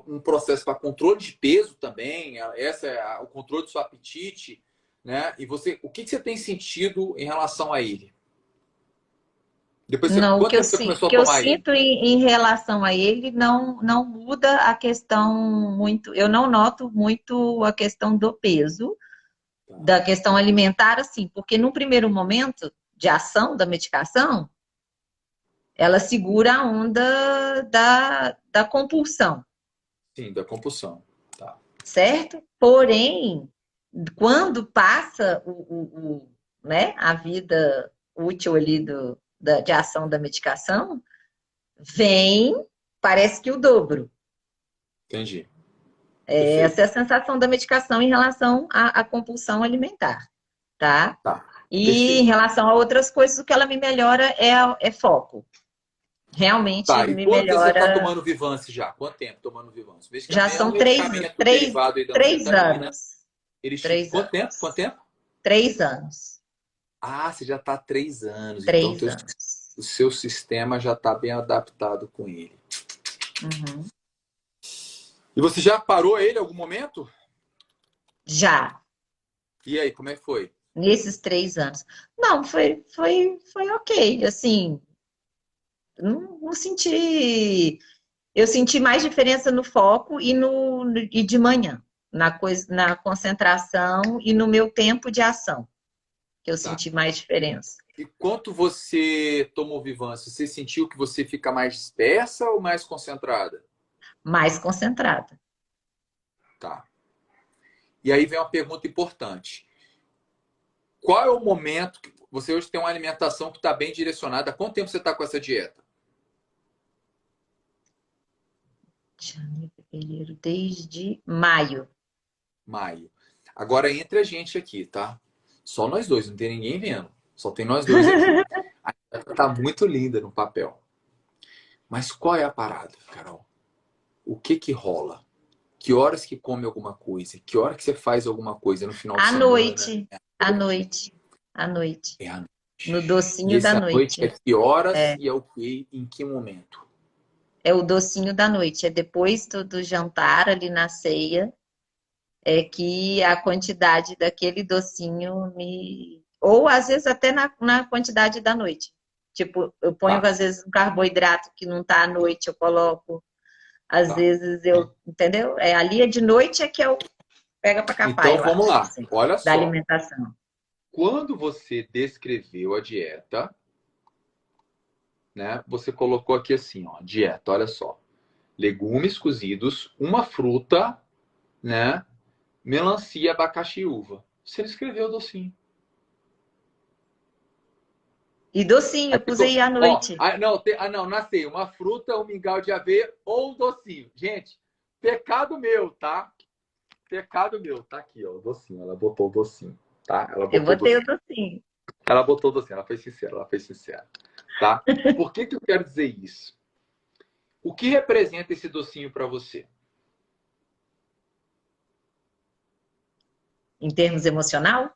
um processo para controle de peso também. Essa é o controle do seu apetite, né? E você, o que você tem sentido em relação a ele? Depois, Não, quanto tempo você o começou a que eu tomar ele? sinto em relação a ele não muda a questão muito. Eu não noto muito a questão do peso, Tá. da questão alimentar, assim, porque no primeiro momento de ação da medicação, ela segura a onda da compulsão, Sim, da compulsão. Tá. certo? Porém, quando passa né, a vida útil ali de ação da medicação, vem, parece que o dobro. Entendi. Essa é Perfeito. a sensação da medicação em relação à compulsão alimentar, tá? Tá. E em Perfeito. relação a outras coisas, o que ela me melhora é foco. Realmente Tá, e me quanto tempo você está melhora. tomando Vivance já? Quanto tempo tomando Vivance? Já É um são medicamento derivado aí da três anfetamina. anos. Três Quanto tempo? Quanto anos. tempo? 3 anos. Ah, você já está há 3 anos, então 3 anos. o seu sistema já está bem adaptado com ele. Uhum. E você já parou ele em algum momento? Já. E aí, como é que foi? nesses 3 anos. Não, foi ok, assim, não senti. Eu senti mais diferença no foco e de manhã, na concentração e no meu tempo de ação, que eu Tá. senti mais diferença. E quanto você tomou Vivance, você sentiu que você fica mais dispersa ou mais concentrada? Mais concentrada. Tá. E aí vem uma pergunta importante. Qual é o momento que você hoje tem uma alimentação que está bem direcionada? Há quanto tempo você está com essa dieta? Janeiro, fevereiro, desde maio. Maio. Agora entre a gente aqui, tá? Só nós dois, não tem ninguém vendo. Só tem nós dois aqui. A dieta tá muito linda no papel. Mas qual é a parada, Carol? O que que rola? Que horas que come alguma coisa? Que hora que você faz alguma coisa no final de À semana? noite, à noite, à noite. É à No noite. E docinho da esse à noite é noite. que horas É, e é o que? Em que momento? é o docinho da noite. É depois do jantar, ali na ceia, é que a quantidade daquele docinho me. Ou às vezes até na quantidade da noite. Tipo, eu ponho Tá, às vezes um carboidrato que não tá à noite, eu coloco. Às tá. vezes eu, entendeu? É ali é de noite é que eu pega para capar, Então eu vamos acho, lá. assim, Olha da só. alimentação. Quando você descreveu a dieta, né? Você colocou aqui assim, ó, dieta, olha só. Legumes cozidos, uma fruta, né? Melancia, abacaxi e uva. Você descreveu o docinho. E docinho, Aí eu ficou, usei à ó, noite. não, nasceu uma fruta, um mingau de aveia ou um docinho. Gente, pecado meu, tá? Pecado meu, tá aqui, ó, o docinho. Ela botou o docinho, tá? Ela Eu botou o botei o docinho. docinho. Ela botou o docinho, ela foi sincera, tá? Por que que eu quero dizer isso? O que representa esse docinho para você? Em termos emocional,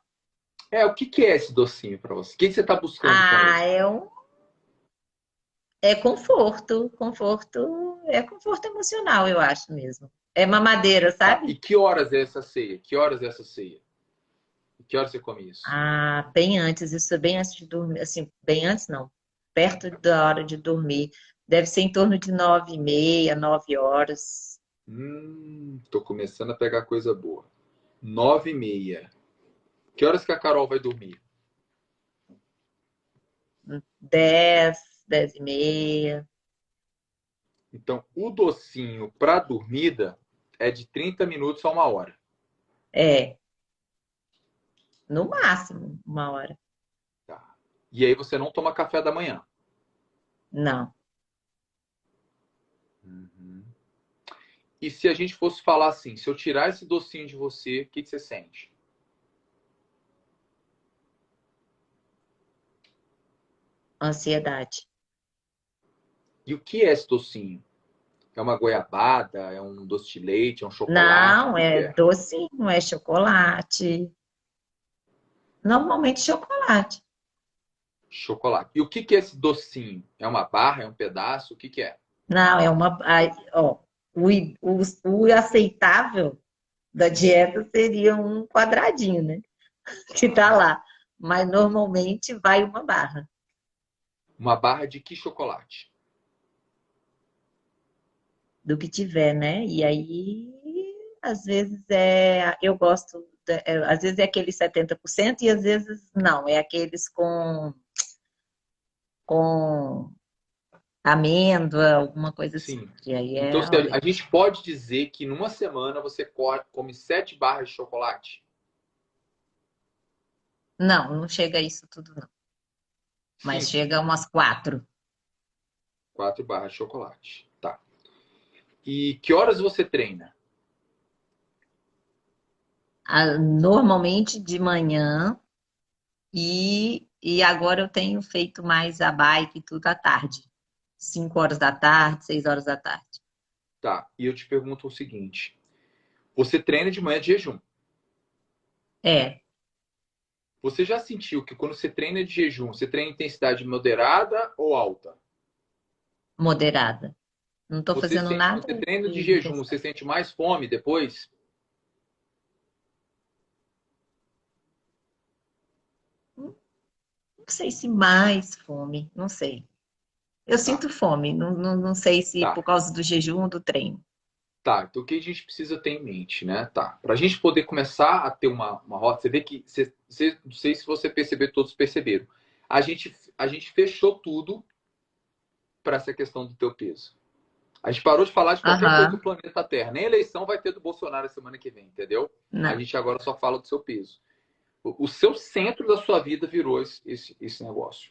O que que é esse docinho para você? O que que você está buscando com ah, ele? é conforto, é conforto emocional, eu acho mesmo. É mamadeira, Tá. E sabe? que horas é essa ceia? Que horas é essa ceia? E que horas você come isso? Ah, bem antes, isso é bem antes de dormir, assim, bem antes não, perto da hora de dormir. Deve ser em torno de 9h30, 9 horas. Tô começando a pegar coisa boa. 9h30. Que horas que a Carol vai dormir? 10, 10h30. Então, o docinho para dormida é de 30 minutos a 1 hora. É, no máximo, 1 hora. Tá. E aí você não toma café da manhã. Não. Uhum. E se a gente fosse falar assim, se eu tirar esse docinho de você, o que que você sente? Ansiedade. E o que é esse docinho? É uma goiabada? É um doce de leite? É um chocolate? O Não, que que é é? docinho, é chocolate. Normalmente chocolate. Chocolate. E o que que é esse docinho? É uma barra? É um pedaço? O que que é? Não, é uma. Ó, o aceitável da dieta seria um quadradinho, né? Que tá lá. Mas normalmente vai uma barra Uma barra de que chocolate? do que tiver, né? E aí, às vezes eu gosto, às vezes é aqueles 70% e às vezes não, é aqueles com amêndoa, alguma coisa assim. Sim. Que aí Então, é se a ótimo. gente pode dizer que numa semana você come 7 barras de chocolate? Não, não chega a isso tudo, não. Mas 5. chega a umas 4. 4 barras de chocolate. Tá. E que horas você treina? Normalmente de manhã e agora eu tenho feito mais a bike e tudo à tarde. 5 horas da tarde, 6 horas da tarde. Tá. E eu te pergunto o seguinte: você treina de manhã de jejum. É, Você já sentiu que quando você treina de jejum, você treina em intensidade moderada ou alta? moderada. Não estou fazendo nada Você treina de de jejum, você intensidade. sente mais fome depois? sei se mais fome, não sei. Eu Tá, sinto fome, não sei se tá, por causa do jejum ou do treino. tá. Então o que a gente precisa ter em mente, né? Tá. Para a gente poder começar a ter uma rota, você vê que, não sei se você percebeu, todos perceberam. A gente fechou tudo para essa questão do teu peso. A gente parou de falar de qualquer coisa do Aham, planeta Terra. Nem eleição vai ter do Bolsonaro semana que vem, entendeu? A não. gente agora só fala do seu peso. O seu centro da sua vida virou esse negócio.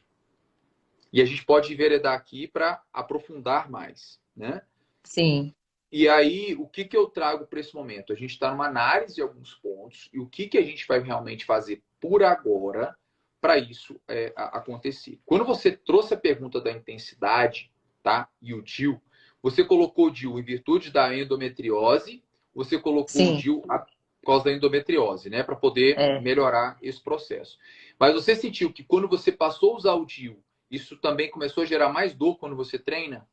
E a gente pode enveredar aqui para aprofundar mais, né? Sim, E aí, o que, que eu trago para esse momento? A gente está numa análise de alguns pontos e o que, que a gente vai realmente fazer por agora para isso acontecer. Quando você trouxe a pergunta da intensidade, tá? E o DIU, você colocou o DIU em virtude da endometriose, você colocou o sim, DIU por causa da endometriose, né? Para poder é. melhorar esse processo. Mas você sentiu que quando você passou a usar o DIU, isso também começou a gerar mais dor quando você treina?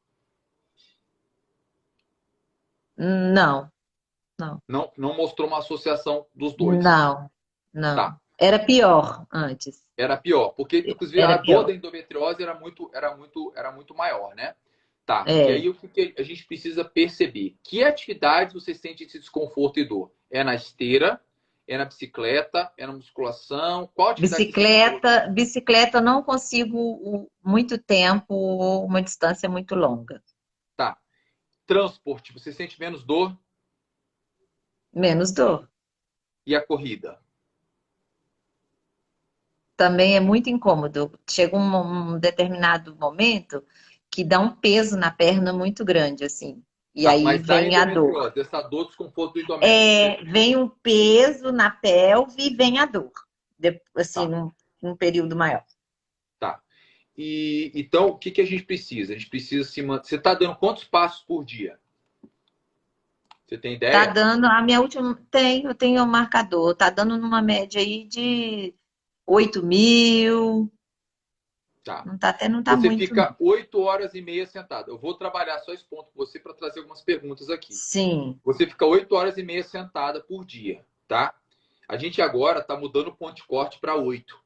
Não, não, Não, não mostrou uma associação dos dois. não, Tá. não. Era pior antes. Era pior, porque inclusive Era a dor pior. da endometriose era muito maior, né? Tá. E É. aí o que a gente precisa perceber? Que atividades você sente esse desconforto e dor? É na esteira? É na bicicleta? É na musculação? Qual atividade você sente dor? Bicicleta eu não consigo muito tempo ou uma distância muito longa. Tá. Transporte, você sente menos dor? Menos dor. E a corrida? Também é muito incômodo. Chega um determinado momento que dá um peso na perna muito grande, assim. E Tá. aí Mas da vem a dor. endometriose, dessa dor, desconforto do endométrio, você É, vem um peso na pelve e vem a dor. Assim, tá, num período maior. tá. E então, o que, que a gente precisa? A gente precisa se manter. Você está dando quantos passos por dia? Você tem Tá ideia? dando, a minha última, eu tenho um marcador, tá dando numa média aí de 8.000, Tá. não tá Você muito, não. fica 8 horas e meia sentado. Eu vou trabalhar só esse ponto com você para trazer algumas perguntas aqui. Sim, Você fica 8 horas e meia sentada por dia, tá? A gente agora está mudando o ponto de corte para 8.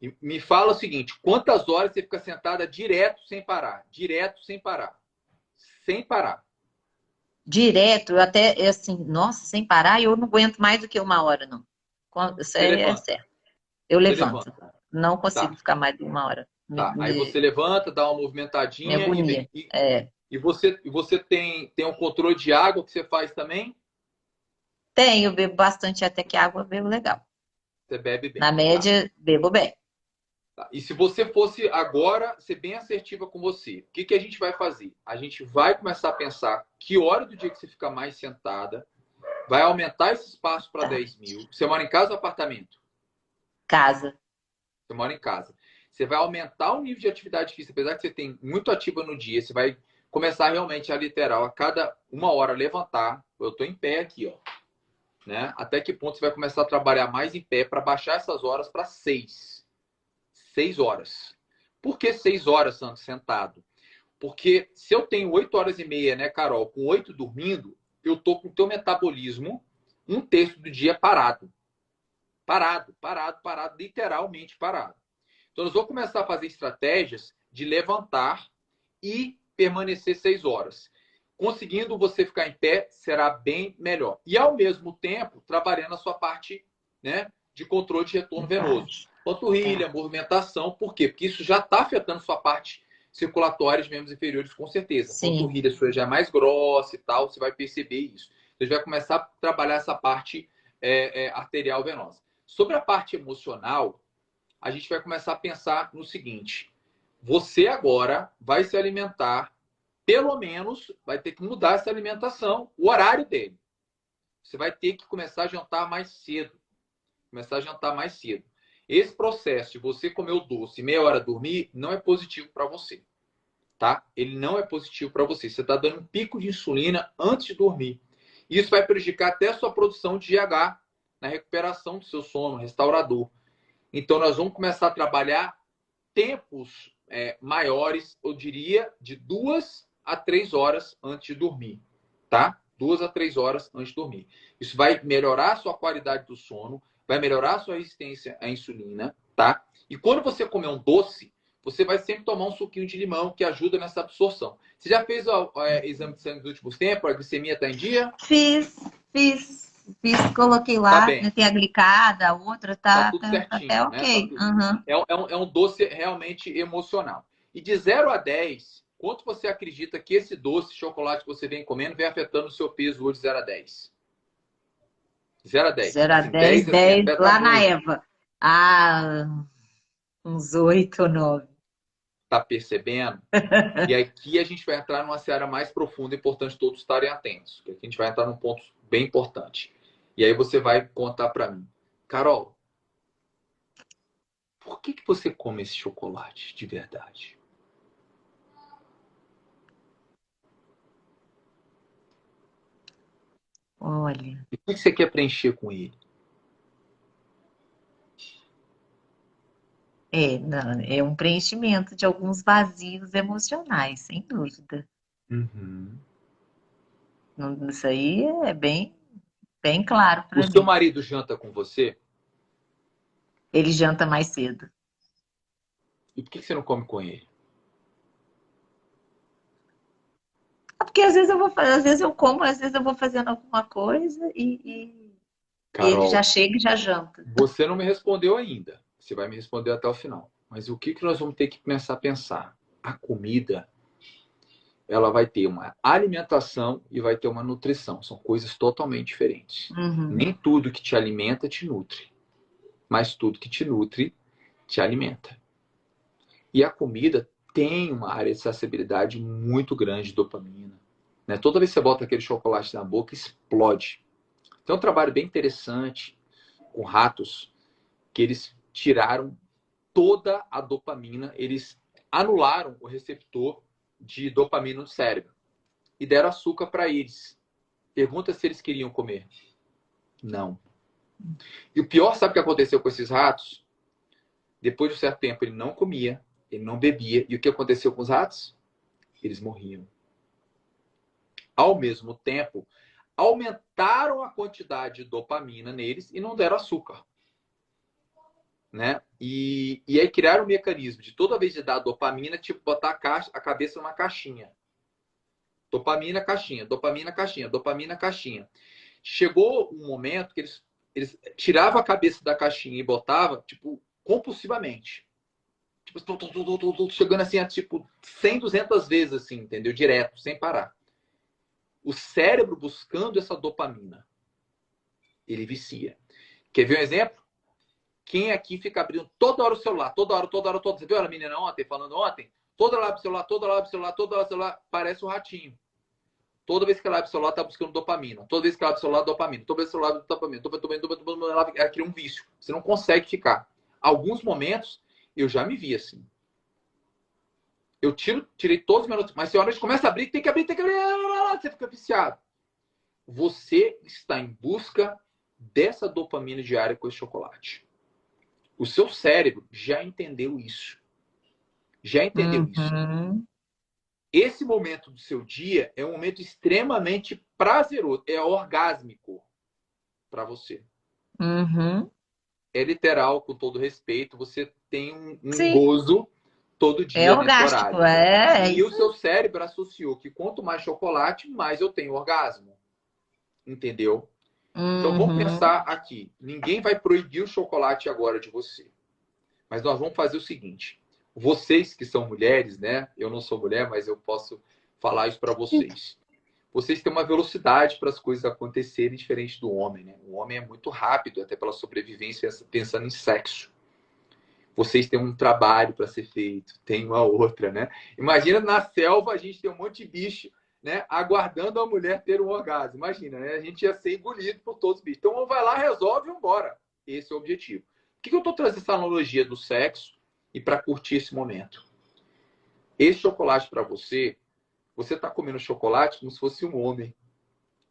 E me fala o seguinte: quantas horas você fica sentada direto sem parar? Direto sem parar. Sem parar. direto, eu até, assim, nossa, sem parar, eu não aguento mais do que uma hora, não. Isso Você é levanta. certo. Eu Você levanto, levanta. não consigo Tá. ficar mais de uma hora. Tá. Aí você levanta, dá uma Me movimentadinha e agonia. vem. E, É, e você tem um controle de água que você faz também? tenho, bebo bastante, até que água eu bebo legal. Você bebe Na bem. Tá. média, bebo bem. Tá? E se você fosse agora ser bem assertiva com você, o que, que a gente vai fazer? A gente vai começar a pensar que hora do dia que você fica mais sentada, vai aumentar esse espaço para Tá. 10.000. Você mora em casa ou apartamento? Casa. Você mora em casa. Você vai aumentar o nível de atividade física, apesar que você tem muito ativa no dia, você vai começar realmente a literal, a cada 1 hora levantar. Eu estou em pé aqui, ó. Né? Até que ponto você vai começar a trabalhar mais em pé para baixar essas horas para 6. 6 horas. Por que 6 horas, Santos, sentado? Porque se eu tenho 8 horas e meia, né, Carol, com 8 dormindo, eu tô com o teu metabolismo 1/3 do dia parado. Parado, parado, parado, literalmente parado. Então, nós vamos começar a fazer estratégias de levantar e permanecer 6 horas. Conseguindo você ficar em pé, será bem melhor. E, ao mesmo tempo, trabalhando a sua parte, né, de controle de retorno venoso. Verdade. Panturrilha, Tá. movimentação. Por quê? Porque isso já está afetando sua parte circulatória de membros inferiores, com certeza. Sim. Panturrilha sua já é mais grossa e tal, você vai perceber isso. Você vai começar a trabalhar essa parte arterial venosa. Sobre a parte emocional, a gente vai começar a pensar no seguinte: você agora vai se alimentar, pelo menos vai ter que mudar essa alimentação, o horário dele. Você vai ter que começar a jantar mais cedo. Começar a jantar mais cedo. Esse processo de você comer o doce e meia hora dormir não é positivo para você, tá? Ele não é positivo para você. Você está dando um pico de insulina antes de dormir. Isso vai prejudicar até a sua produção de GH na recuperação do seu sono restaurador. Então, nós vamos começar a trabalhar tempos maiores, eu diria, de 2 a 3 horas antes de dormir, tá? 2 a 3 horas antes de dormir. Isso vai melhorar a sua qualidade do sono, vai melhorar a sua resistência à insulina, tá? E quando você comer um doce, você vai sempre tomar um suquinho de limão que ajuda nessa absorção. Você já fez o exame de sangue nos últimos tempos? A glicemia está em dia? Fiz, fiz, coloquei Tá lá, né, bem. tem a glicada, a outra Tá tá, tudo tá até certinho, né? Tá ok. tudo... Uhum. é um doce realmente emocional. E de 0 a 10, quanto você acredita que esse doce, chocolate que você vem comendo, vem afetando o seu peso hoje de 0 a 10? 0 a 10. 0 a Assim, 10, 10 assim, 10, afeta lá na muito. Eva. Ah, uns 8 ou 9. Tá percebendo? E aqui a gente vai entrar numa seara mais profunda, importante todos estarem atentos. Porque aqui a gente vai entrar num ponto bem importante. E aí você vai contar para mim. Carol, por que você come esse chocolate de verdade? Olha, E o que você quer preencher com ele? não, é um preenchimento de alguns vazios emocionais, sem dúvida. Uhum. Isso aí é bem, bem claro O para seu mim. marido janta com você? Ele janta mais cedo. E por que você não come com ele? Porque às vezes eu vou fazer, às vezes eu como, às vezes eu vou fazendo alguma coisa e ele já Carol, chega e já janta. você não me respondeu ainda. Você vai me responder até o final. Mas o que nós vamos ter que começar a pensar? A comida, ela vai ter uma alimentação e vai ter uma nutrição. São coisas totalmente diferentes. Uhum. Nem tudo que te alimenta te nutre, mas tudo que te nutre te alimenta. E a comida tem uma área de saciabilidade muito grande de dopamina. Né? Toda vez que você bota aquele chocolate na boca, explode. Tem um trabalho bem interessante com ratos que eles tiraram toda a dopamina, eles anularam o receptor de dopamina no cérebro e deram açúcar para eles. Pergunta se eles queriam comer. Não. E o pior, sabe o que aconteceu com esses ratos? Depois de um certo tempo, ele não comia, ele não bebia. E o que aconteceu com os ratos? Eles morriam. Ao mesmo tempo, aumentaram a quantidade de dopamina neles e não deram açúcar. Né? E aí criaram um mecanismo de toda vez de dar dopamina, tipo botar a cabeça numa caixinha. Dopamina, caixinha, dopamina, caixinha, dopamina, caixinha. Chegou um momento que eles tiravam a cabeça da caixinha e botavam, tipo, compulsivamente. Tipo, chegando assim a tipo 100, 200 vezes, assim, entendeu? Direto, sem parar. O cérebro buscando essa dopamina, ele vicia. Quer ver um exemplo? Quem aqui fica abrindo toda hora o celular, toda hora, toda hora, toda hora. Você viu a menina ontem, falando ontem? Toda hora abre o celular, toda hora abre o celular, toda hora abre o celular, parece um ratinho. Toda vez que ela abre o celular, tá buscando dopamina. Toda vez que ela abre o celular, dopamina. Toda vez que ela abre dopamina. Dopamina, ela cria um vício. Você não consegue ficar. Alguns momentos, eu já me vi assim. Eu tirei todos os minutos, mas se a hora começa a abrir, tem que abrir, tem que abrir, você fica viciado. Você está em busca dessa dopamina diária com esse chocolate. O seu cérebro já entendeu isso. Já entendeu isso. Uhum. Esse momento do seu dia é um momento extremamente prazeroso, é orgásmico para você. Uhum. É literal, com todo respeito, você tem um Sim, gozo todo é dia nesse orgástico, horário. é E o isso. seu cérebro associou que quanto mais chocolate, mais eu tenho orgasmo. Entendeu? Então vamos Uhum. pensar aqui. Ninguém vai proibir o chocolate agora de você. Mas nós vamos fazer o seguinte. Vocês que são mulheres, né? Eu não sou mulher, mas eu posso falar isso para vocês. Vocês têm uma velocidade para as coisas acontecerem diferente do homem, né? O homem é muito rápido, até pela sobrevivência, pensando em sexo. Vocês têm um trabalho para ser feito, tem uma outra, né? Imagina na selva a gente tem um monte de bicho, né? Aguardando a mulher ter um orgasmo. Imagina, né? A gente ia ser engolido por todos os bichos. Então, vai lá, resolve e vambora. Esse é o objetivo. Por que eu estou trazendo essa analogia do sexo e para curtir esse momento? Esse chocolate para você, você está comendo chocolate como se fosse um homem.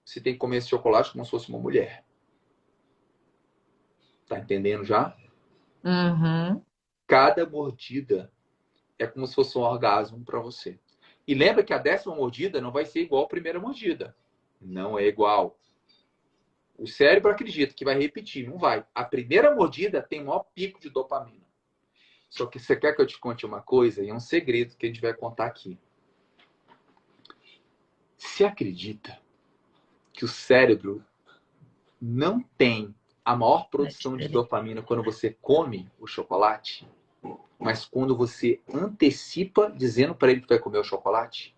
Você tem que comer esse chocolate como se fosse uma mulher. Tá entendendo já? Uhum. Cada mordida é como se fosse um orgasmo para você. E lembra que a 10ª mordida não vai ser igual à primeira mordida. Não é igual. O cérebro acredita que vai repetir, não vai. A primeira mordida tem o maior pico de dopamina. Só que você quer que eu te conte uma coisa? E é um segredo que a gente vai contar aqui. Você acredita que o cérebro não tem a maior É produção de diferente. dopamina quando você come o chocolate, mas quando você antecipa dizendo para ele que vai comer o chocolate?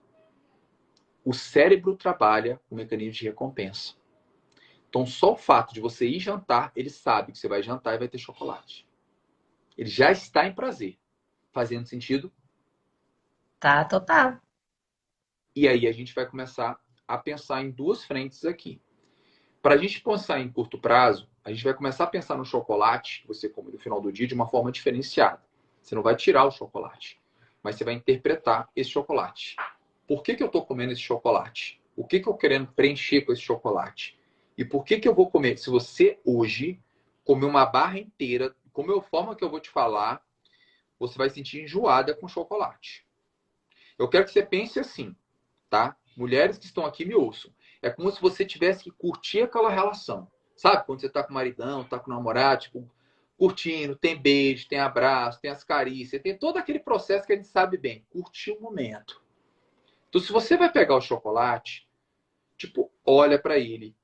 O cérebro trabalha com mecanismo de recompensa. Então, só o fato de você ir jantar, ele sabe que você vai jantar e vai ter chocolate. Ele já está em prazer. Fazendo sentido? Tá, total. E aí a gente vai começar a pensar em duas frentes aqui. Para a gente pensar em curto prazo, a gente vai começar a pensar no chocolate que você come no final do dia de uma forma diferenciada. Você não vai tirar o chocolate, mas você vai interpretar esse chocolate. Por que eu estou comendo esse chocolate? O que eu estou querendo preencher com esse chocolate? E por que eu vou comer? Se você hoje comer uma barra inteira, como a forma que eu vou te falar, você vai sentir enjoada com chocolate. Eu quero que você pense assim, tá? Mulheres que estão aqui me ouçam. É como se você tivesse que curtir aquela relação. Sabe? Quando você tá com o maridão, tá com o namorado, tipo, curtindo, tem beijo, tem abraço, tem as carícias, tem todo aquele processo que a gente sabe bem. Curtir o momento. Então, se você vai pegar o chocolate, tipo, olha para ele,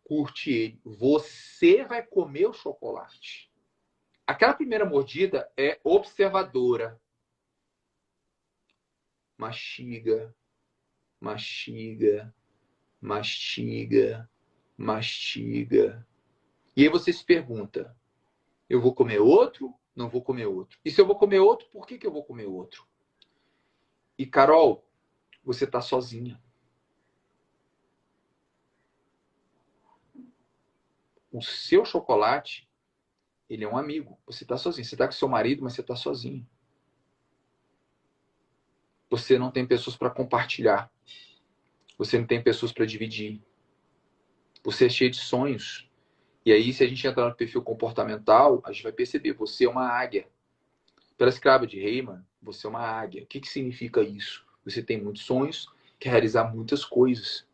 curte ele. Você vai comer o chocolate. Aquela primeira mordida é observadora. Mastiga, mastiga, mastiga, mastiga. E aí você se pergunta, eu vou comer outro? Não vou comer outro. E se eu vou comer outro, por que eu vou comer outro? E Carol, você está sozinha. O seu chocolate, ele é um amigo. Você está sozinho. Você está com seu marido, mas você está sozinho. Você não tem pessoas para compartilhar. Você não tem pessoas para dividir. Você é cheio de sonhos. E aí, se a gente entrar no perfil comportamental, a gente vai perceber, você é uma águia. Pela escrava de Heyman, você é uma águia. O que significa isso? Você tem muitos sonhos, quer realizar muitas coisas.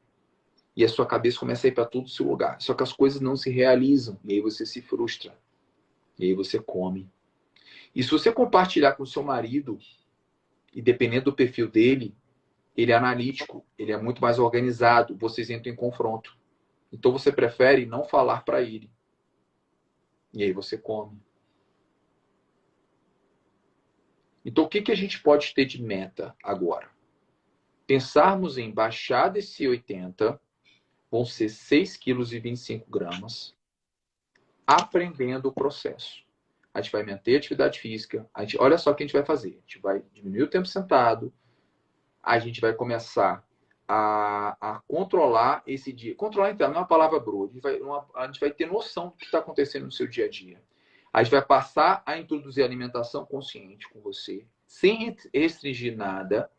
E a sua cabeça começa a ir para todo o seu lugar. Só que as coisas não se realizam. E aí você se frustra. E aí você come. E se você compartilhar com o seu marido, e dependendo do perfil dele, ele é analítico, ele é muito mais organizado, vocês entram em confronto. Então você prefere não falar para ele. E aí você come. Então o que a gente pode ter de meta agora? Pensarmos em baixar desse 80, vão ser 6,25 kg, aprendendo o processo. A gente vai manter a atividade física, olha só o que a gente vai fazer. A gente vai diminuir o tempo sentado, a gente vai começar a controlar esse dia. Controlar, então, não é uma palavra boa. A gente vai ter noção do que está acontecendo no seu dia a dia. A gente vai passar a introduzir alimentação consciente com você, sem restringir nada,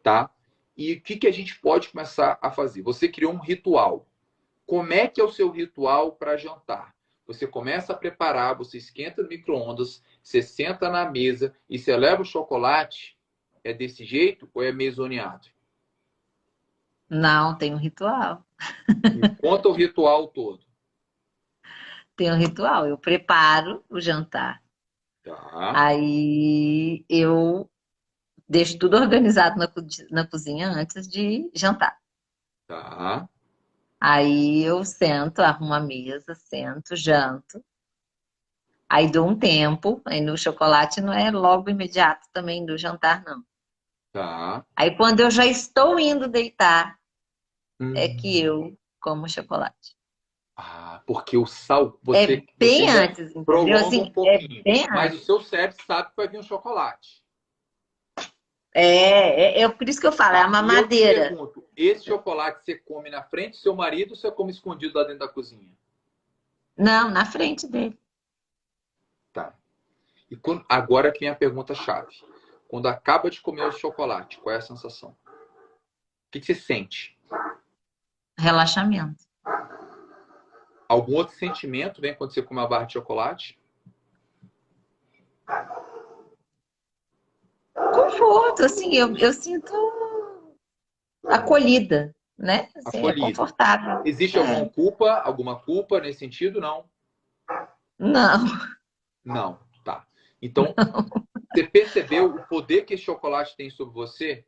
tá? E o que a gente pode começar a fazer? Você criou um ritual. Como é que é o seu ritual para jantar? Você começa a preparar, você esquenta no micro-ondas, você senta na mesa e você leva o chocolate. É desse jeito ou é mesoneado? Não, tem um ritual. Me conta o ritual todo. Tem um ritual. Eu preparo o jantar. Tá, Aí eu deixo tudo organizado na cozinha antes de jantar. tá. Aí eu sento, arrumo a mesa, sento, janto. Aí dou um tempo. Aí no chocolate não é logo imediato também do jantar, não. Tá. Aí quando eu já estou indo deitar, é que Hum. eu como chocolate. Ah, porque o sal, É você bem ainda antes, entendeu? prolonga um Assim, é pouquinho. bem Mas o antes. seu cérebro sabe que vai vir um chocolate. Por isso que eu falo, é a Tá. E eu te mamadeira. pergunto, esse chocolate você come na frente do seu marido ou você come escondido lá dentro da cozinha? Não, na frente dele. Tá. E agora que vem a pergunta chave. Quando acaba de comer o chocolate, qual é a sensação? O que você sente? Relaxamento. Algum outro sentimento vem quando você come uma barra de chocolate? Conforto, assim, eu sinto acolhida, né? Assim, é Acolhida. confortável. Existe alguma culpa nesse sentido? Não. Não, Não. Tá. Então, você percebeu o poder que esse chocolate tem sobre você?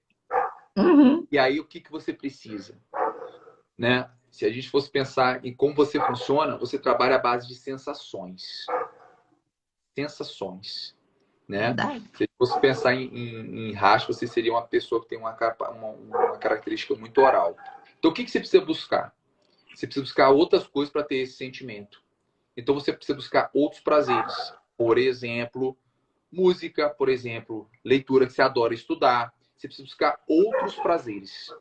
Uhum. E aí, o que você precisa? Né? Se a gente fosse pensar em como você funciona, você trabalha à base de sensações. Sensações. Né? Verdade. Se fosse pensar em Rasch, você seria uma pessoa que tem uma característica muito oral. Então, o que você precisa buscar? Você precisa buscar outras coisas para ter esse sentimento. Então, você precisa buscar outros prazeres. Por exemplo, música, por exemplo, leitura que você adora estudar. Você precisa buscar outros prazeres.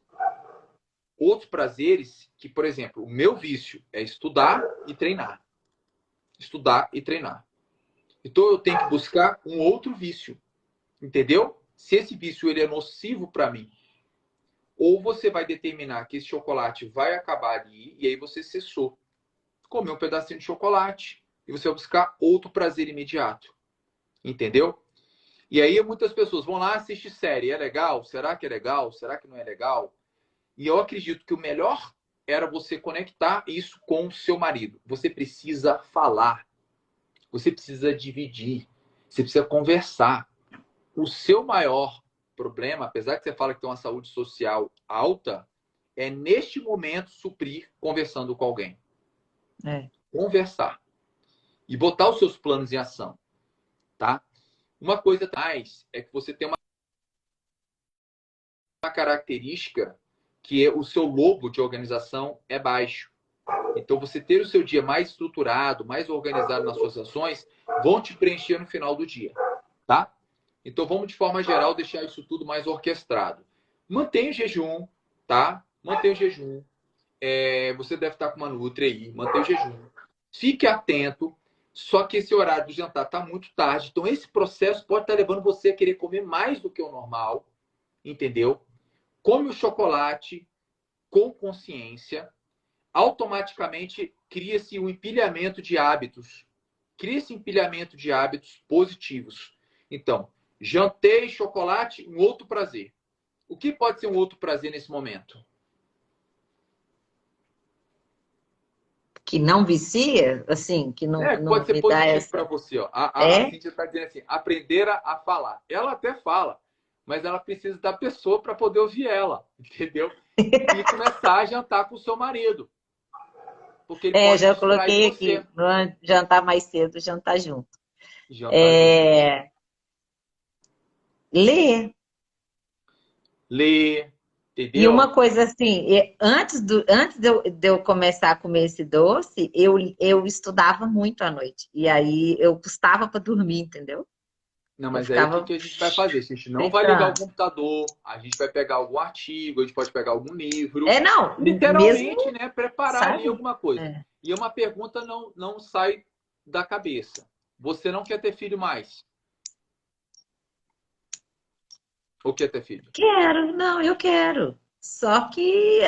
Outros prazeres que, por exemplo, o meu vício é estudar e treinar. Estudar e treinar. Então, eu tenho que buscar um outro vício. Entendeu? Se esse vício ele é nocivo para mim, ou você vai determinar que esse chocolate vai acabar ali e aí você cessou. Comer um pedacinho de chocolate e você vai buscar outro prazer imediato. Entendeu? E aí muitas pessoas vão lá assistir série. É legal? Será que é legal? Será que não é legal? E eu acredito que o melhor era você conectar isso com o seu marido. Você precisa falar. Você precisa dividir. Você precisa conversar. O seu maior problema, apesar que você fala que tem uma saúde social alta, é neste momento suprir conversando com alguém. Conversar. E botar os seus planos em ação. Tá? Uma coisa mais é que você tem uma característica que é o seu lobo de organização é baixo. Então, você ter o seu dia mais estruturado, mais organizado nas suas ações, vão te preencher no final do dia. Tá? Então, vamos, de forma geral, deixar isso tudo mais orquestrado. Mantenha o jejum, tá? Mantenha o jejum. Você deve estar com uma Nutri aí. Mantenha o jejum. Fique atento. Só que esse horário do jantar está muito tarde. Então, esse processo pode estar levando você a querer comer mais do que o normal. Entendeu? Come o chocolate com consciência. Automaticamente, cria-se um empilhamento de hábitos. Cria-se empilhamento de hábitos positivos. Então, jantei, chocolate, um outro prazer. O que pode ser um outro prazer nesse momento? Que não vicia, assim, que não Pode ser me dá positivo essa. para você. Ó. A É? Cíntia está dizendo assim, aprender a falar. Ela até fala, mas ela precisa da pessoa para poder ouvir ela, entendeu? E começar a jantar com o seu marido. Porque ele pode Já distrair coloquei você. aqui, no jantar mais cedo, jantar junto. Jantar junto. Ler. Ler, E entendeu? uma coisa assim, antes de eu começar a comer esse doce, eu estudava muito à noite. E aí eu custava para dormir, entendeu? Não, Eu mas aí o que ficava a gente vai fazer? A gente não vai ligar o fritando. computador, a gente vai pegar algum artigo, a gente pode pegar algum livro, Não, literalmente, mesmo, né, preparar ali sabe? alguma coisa. É. E uma pergunta não sai da cabeça. Você não quer ter filho mais? Ou quer ter filho? Quero, não, eu quero. Só que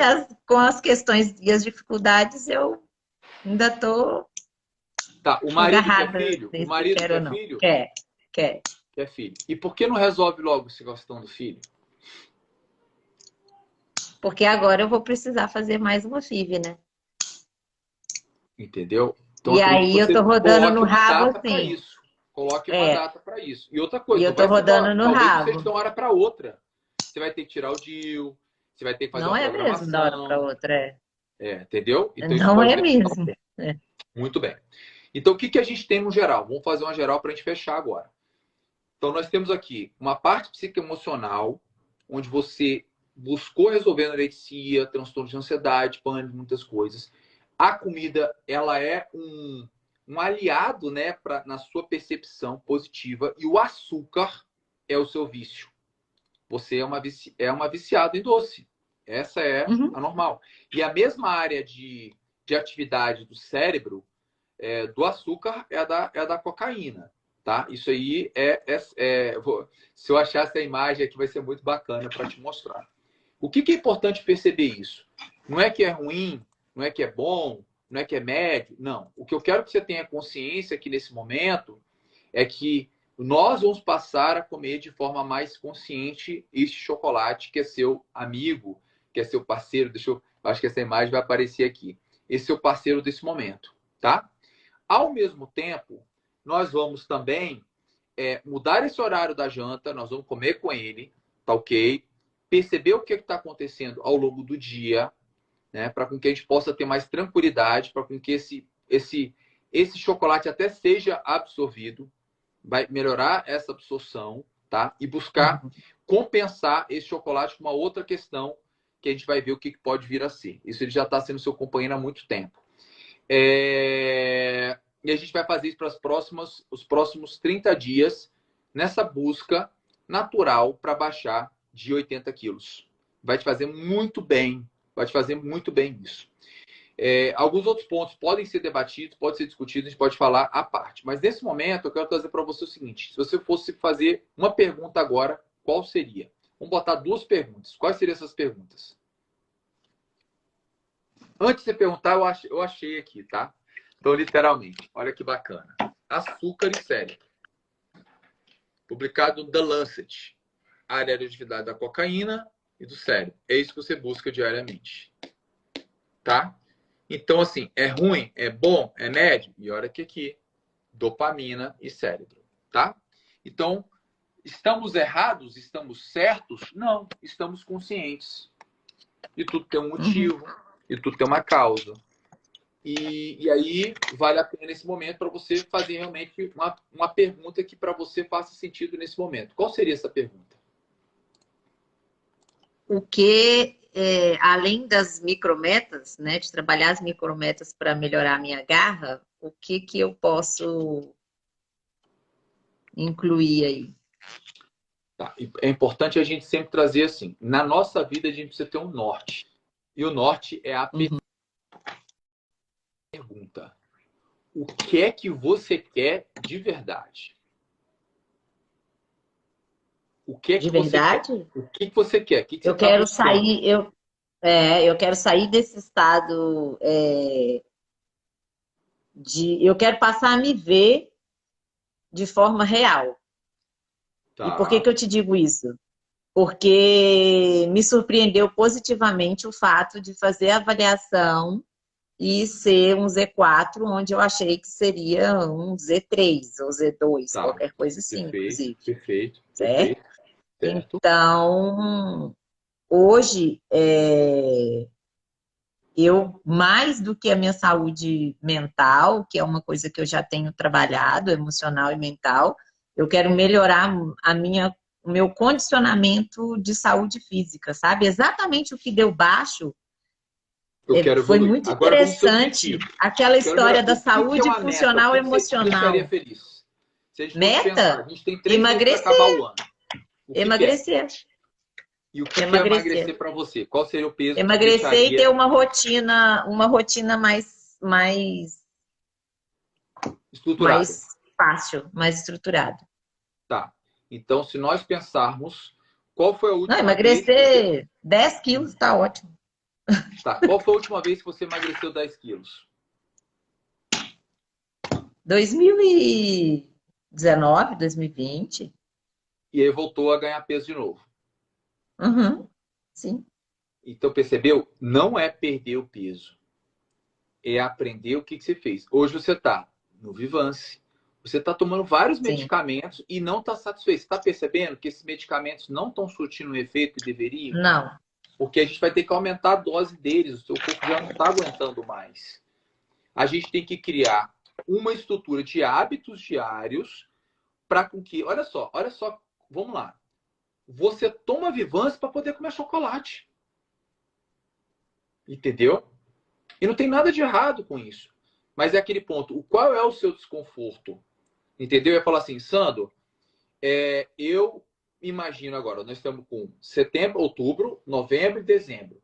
com as questões e as dificuldades eu ainda estou Tá, o marido quer agarrada filho? O nesse se marido quero ou quer não. filho? Quer. Quer filho. E por que não resolve logo essa questão do filho? Porque agora eu vou precisar fazer mais uma FIV, né? Entendeu? Então, eu E acredito que aí eu você tô rodando no coloque uma rabo data para assim. isso. Coloque uma É, data para isso. E outra e coisa, não eu tô vai ser rodando no talvez não seja de rabo. uma hora para outra. Você vai ter que tirar o DIU, você vai ter que fazer Não uma é mesmo da hora para programação. outra, é. Entendeu? Então isso Não pode é demorar um mesmo. tempo. Muito bem. Então o que a gente tem no geral? Vamos fazer uma geral para a gente fechar agora. Então nós temos aqui uma parte psicoemocional, onde você buscou resolver anorexia, transtorno de ansiedade, pânico, muitas coisas. A comida, ela é um aliado, né, na sua percepção positiva, e o açúcar é o seu vício. Você é uma viciada em doce. Essa é Uhum. a normal. E a mesma área de atividade do cérebro do açúcar é a da cocaína. Tá? Isso aí se eu achar essa imagem aqui, vai ser muito bacana para te mostrar. O que é importante perceber isso? Não é que é ruim, não é que é bom, não é que é médio, não. O que eu quero que você tenha consciência aqui nesse momento é que nós vamos passar a comer de forma mais consciente este chocolate que é seu amigo, que é seu parceiro. Acho que essa imagem vai aparecer aqui. Esse é o parceiro desse momento, tá? Ao mesmo tempo, nós vamos também mudar esse horário da janta, nós vamos comer com ele, tá ok? Perceber o que está acontecendo ao longo do dia, né? Para que a gente possa ter mais tranquilidade, para que esse chocolate até seja absorvido, vai melhorar essa absorção, tá? E buscar compensar esse chocolate com uma outra questão que a gente vai ver o que pode vir a ser. Isso ele já está sendo seu companheiro há muito tempo. E a gente vai fazer isso para os próximos 30 dias nessa busca natural para baixar de 80 quilos. Vai te fazer muito bem. Vai te fazer muito bem isso. Alguns outros pontos podem ser debatidos, podem ser discutidos, a gente pode falar à parte. Mas nesse momento eu quero trazer para você o seguinte. Se você fosse fazer uma pergunta agora, qual seria? Vamos botar 2 perguntas. Quais seriam essas perguntas? Antes de você perguntar, eu achei aqui, tá? Então, literalmente, olha que bacana. Açúcar e cérebro. Publicado no The Lancet. Área de atividade da cocaína e do cérebro. É isso que você busca diariamente. Tá? Então, assim, é ruim, é bom, é médio? E olha que aqui, dopamina e cérebro. Tá? Então, estamos errados? Estamos certos? Não, estamos conscientes. E tudo tem um motivo, e tudo tem uma causa. E aí vale a pena nesse momento para você fazer realmente uma pergunta que para você faça sentido nesse momento. Qual seria essa pergunta? O que, além das micrometas, né, de trabalhar as micrometas para melhorar a minha garra, o que eu posso incluir aí? Tá. É importante a gente sempre trazer assim, na nossa vida a gente precisa ter um norte. E o norte é a pergunta. O que é que você quer de verdade? O que é que De verdade? você quer? O que você quer? O que você Eu está quero buscando? sair, eu quero sair desse estado eu quero passar a me ver de forma real. E por que Tá, eu te digo isso? Porque me surpreendeu positivamente o fato de fazer a avaliação e ser um Z4, onde eu achei que seria um Z3 ou Z2, tá. qualquer coisa assim, Perfeito, inclusive, perfeito, certo? perfeito. Certo. Então, hoje, eu, mais do que a minha saúde mental, que é uma coisa que eu já tenho trabalhado, emocional e mental, eu quero melhorar o meu condicionamento de saúde física, sabe? Exatamente o que deu baixo. Eu quero Foi evoluir. muito Agora vamos ter interessante objetivo. aquela Quero melhorar. história da O que é saúde uma meta? O funcional e que você te deixaria emocional. feliz? Se a gente fosse pensar, a Meta? gente tem 3 meses para acabar Emagrecer, o ano. O que é? emagrecer, E o que é emagrecer. emagrecer para você? Qual seria o peso que te Emagrecer e ter deixaria uma rotina estruturada? mais fácil, mais estruturada. Tá. Então, se nós pensarmos, qual foi a Não, última vez que você. emagrecer 10 quilos tá ótimo. Tá. Qual foi a última vez que você emagreceu 10 quilos? 2019, 2020. E aí voltou a ganhar peso de novo. Uhum, sim. Então, percebeu? Não é perder o peso. É aprender o que você fez. Hoje você está no Vivance, você está tomando vários Sim. medicamentos e não está satisfeito. Você está percebendo que esses medicamentos não estão surtindo o efeito que deveriam? Não. Porque a gente vai ter que aumentar a dose deles. O seu corpo já não está aguentando mais. A gente tem que criar uma estrutura de hábitos diários para com que... olha só, vamos lá. Você toma Vivance para poder comer chocolate. Entendeu? E não tem nada de errado com isso. Mas é aquele ponto. Qual é o seu desconforto? Entendeu? Eu ia falar assim, Sandro, eu imagino agora, nós estamos com setembro, outubro, novembro e dezembro.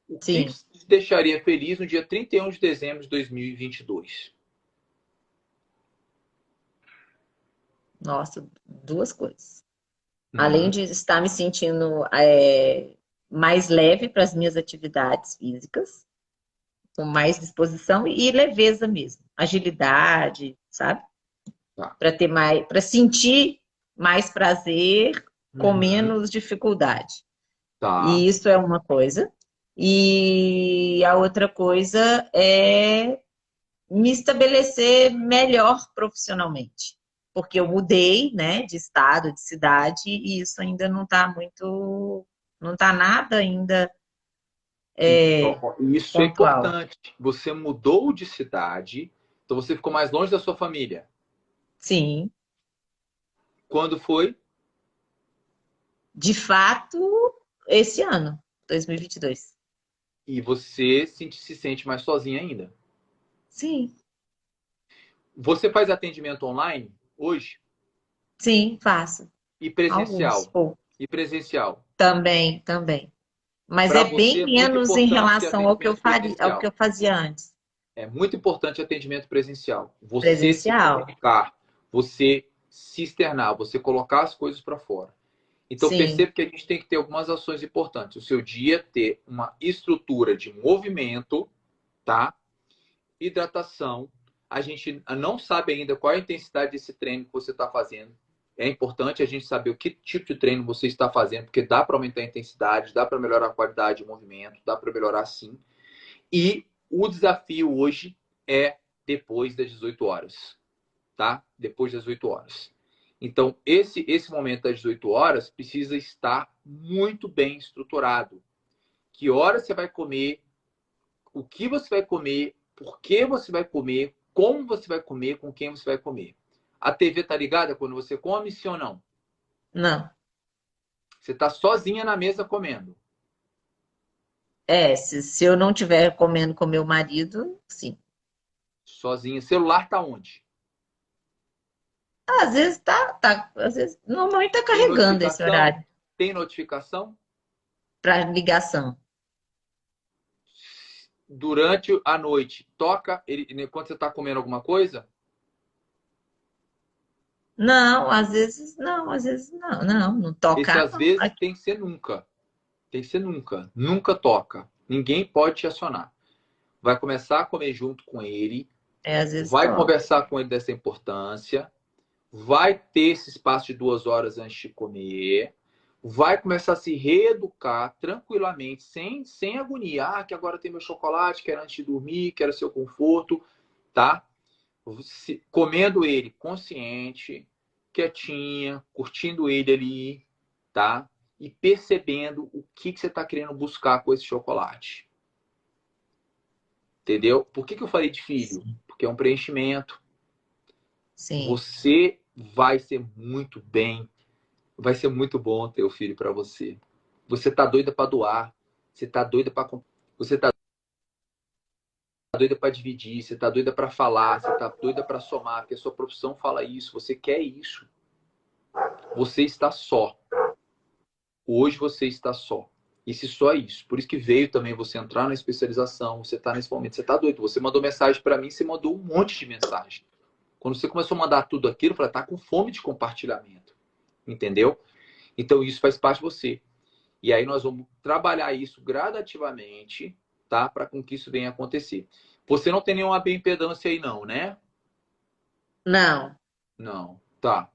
O que Sim. te deixaria feliz no dia 31 de dezembro de 2022? Nossa, duas coisas. Além de estar me sentindo mais leve para as minhas atividades físicas, com mais disposição e leveza mesmo, agilidade, sabe? Tá. Para ter mais, para sentir mais prazer com Uhum. menos dificuldade. Tá. E isso é uma coisa. E a outra coisa é me estabelecer melhor profissionalmente. porque eu mudei, né, de estado, de cidade, e isso ainda não está muito, não está nada ainda Então, isso é pontual. importante. Você mudou de cidade, então você ficou mais longe da sua família. Sim, Quando foi? de fato, esse ano, 2022. E você se sente mais sozinha ainda. Sim, Você faz atendimento online hoje? sim, faço. E Alguns, presencial? pouco. E presencial? Também, também. Mas Para é bem você é muito menos em importante ter relação atendimento ao que presencial. eu fazia antes. É muito importante atendimento presencial. Você se Presencial. comunicar, você se externar, você colocar as coisas para fora. Então Sim, perceba que a gente tem que ter algumas ações importantes. O seu dia ter uma estrutura de movimento, tá? Hidratação. A gente não sabe ainda qual é a intensidade desse treino que você está fazendo. É importante a gente saber o que tipo de treino você está fazendo, porque dá para aumentar a intensidade, dá para melhorar a qualidade de movimento, dá para melhorar sim. E o desafio hoje é depois das 18 horas, tá? Depois das 18 horas. Então, esse momento das 18 horas precisa estar muito bem estruturado. Que horas você vai comer, o que você vai comer, por que você vai comer, como você vai comer, com quem você vai comer. A TV tá ligada quando você come, sim ou não? não. Você tá sozinha na mesa comendo. É, se eu não estiver comendo com meu marido, sim. Sozinha. Celular tá onde? Às vezes às vezes, normalmente tá Tem carregando esse notificação? horário Tem notificação? para ligação. Durante a noite, toca ele, quando você está comendo alguma coisa? Não, às vezes não, não Esse tocar às não. vezes tem que ser nunca. Tem que ser nunca. Nunca toca. Ninguém pode te acionar. Vai começar a comer junto com ele, É, às vezes vai toca. conversar com ele dessa importância, vai ter esse espaço de 2 horas antes de comer, vai começar a se reeducar tranquilamente, sem agonia. Ah, que agora tem meu chocolate, quero antes de dormir, quero seu conforto, tá? Comendo ele consciente, quietinha, curtindo ele ali, tá? E percebendo o que você está querendo buscar com esse chocolate. Entendeu? Por que eu falei de filho? Sim, Porque é um preenchimento. sim. Você vai ser muito bem, vai ser muito bom ter o filho para você. Você tá doida para doar, você tá doida para você tá doida para dividir, você tá doida para falar, você tá doida para somar, porque a sua profissão fala isso, você quer isso. Você está só. Hoje você está só. E se só é isso. Por isso que veio também você entrar na especialização, você está nesse momento, você está doido. Você mandou mensagem para mim, você mandou um monte de mensagem. Quando você começou a mandar tudo aquilo, eu falei, tá com fome de compartilhamento. Entendeu? Então isso faz parte de você. E aí nós vamos trabalhar isso gradativamente, tá? Para com que isso venha acontecer. Você não tem nenhuma bioimpedância aí não, né? Não. Não. Tá.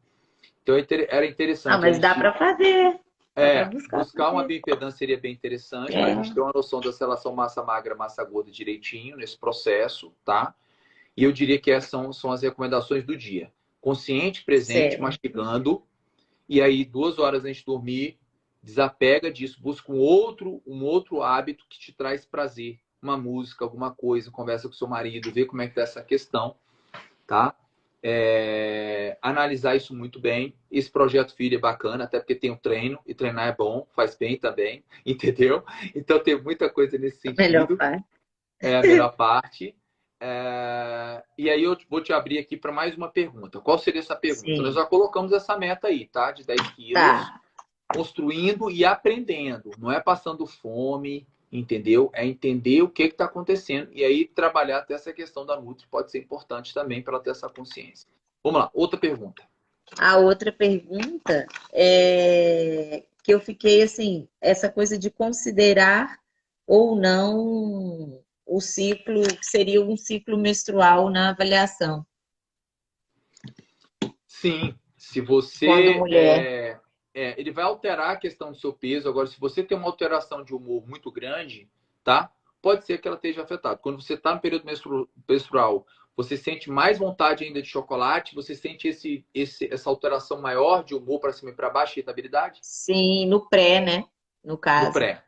Então era Ah, interessante a mas dá gente para fazer. Dá para buscar buscar uma fazer. bioimpedância seria bem interessante para a gente É, ter uma noção dessa relação massa magra, massa gorda direitinho nesse processo, tá? E eu diria que essas são as recomendações do dia. Consciente, presente, sério. mastigando. E aí, 2 horas antes de dormir, desapega disso, busca um outro hábito que te traz prazer. Uma música, alguma coisa, conversa com seu marido, vê como é que tá essa questão, tá? Analisar isso muito bem. Esse projeto filho é bacana, até porque tem um treino, e treinar é bom, faz bem também, entendeu? Então tem muita coisa nesse A melhor sentido, parte. é a melhor parte. E aí eu vou te abrir aqui para mais uma pergunta. Qual seria essa pergunta? Nós Sim. já colocamos essa meta aí, tá? De 10 quilos, Tá. construindo e aprendendo. Não é passando fome, entendeu? É entender o que está acontecendo. E aí trabalhar até essa questão da Nutri pode ser importante também para ela ter essa consciência. Vamos lá, outra pergunta. A outra pergunta é que eu fiquei assim, essa coisa de considerar ou não o ciclo, que seria um ciclo menstrual na avaliação, Sim, se quando você mulher. ele vai alterar a questão do seu peso. Agora, se você tem uma alteração de humor muito grande, tá? Pode ser que ela esteja afetada. Quando você está no período menstrual, Você sente mais vontade ainda de chocolate? Você sente essa alteração maior de humor para cima e para baixo, irritabilidade? Sim, no pré, né? No No caso. pré.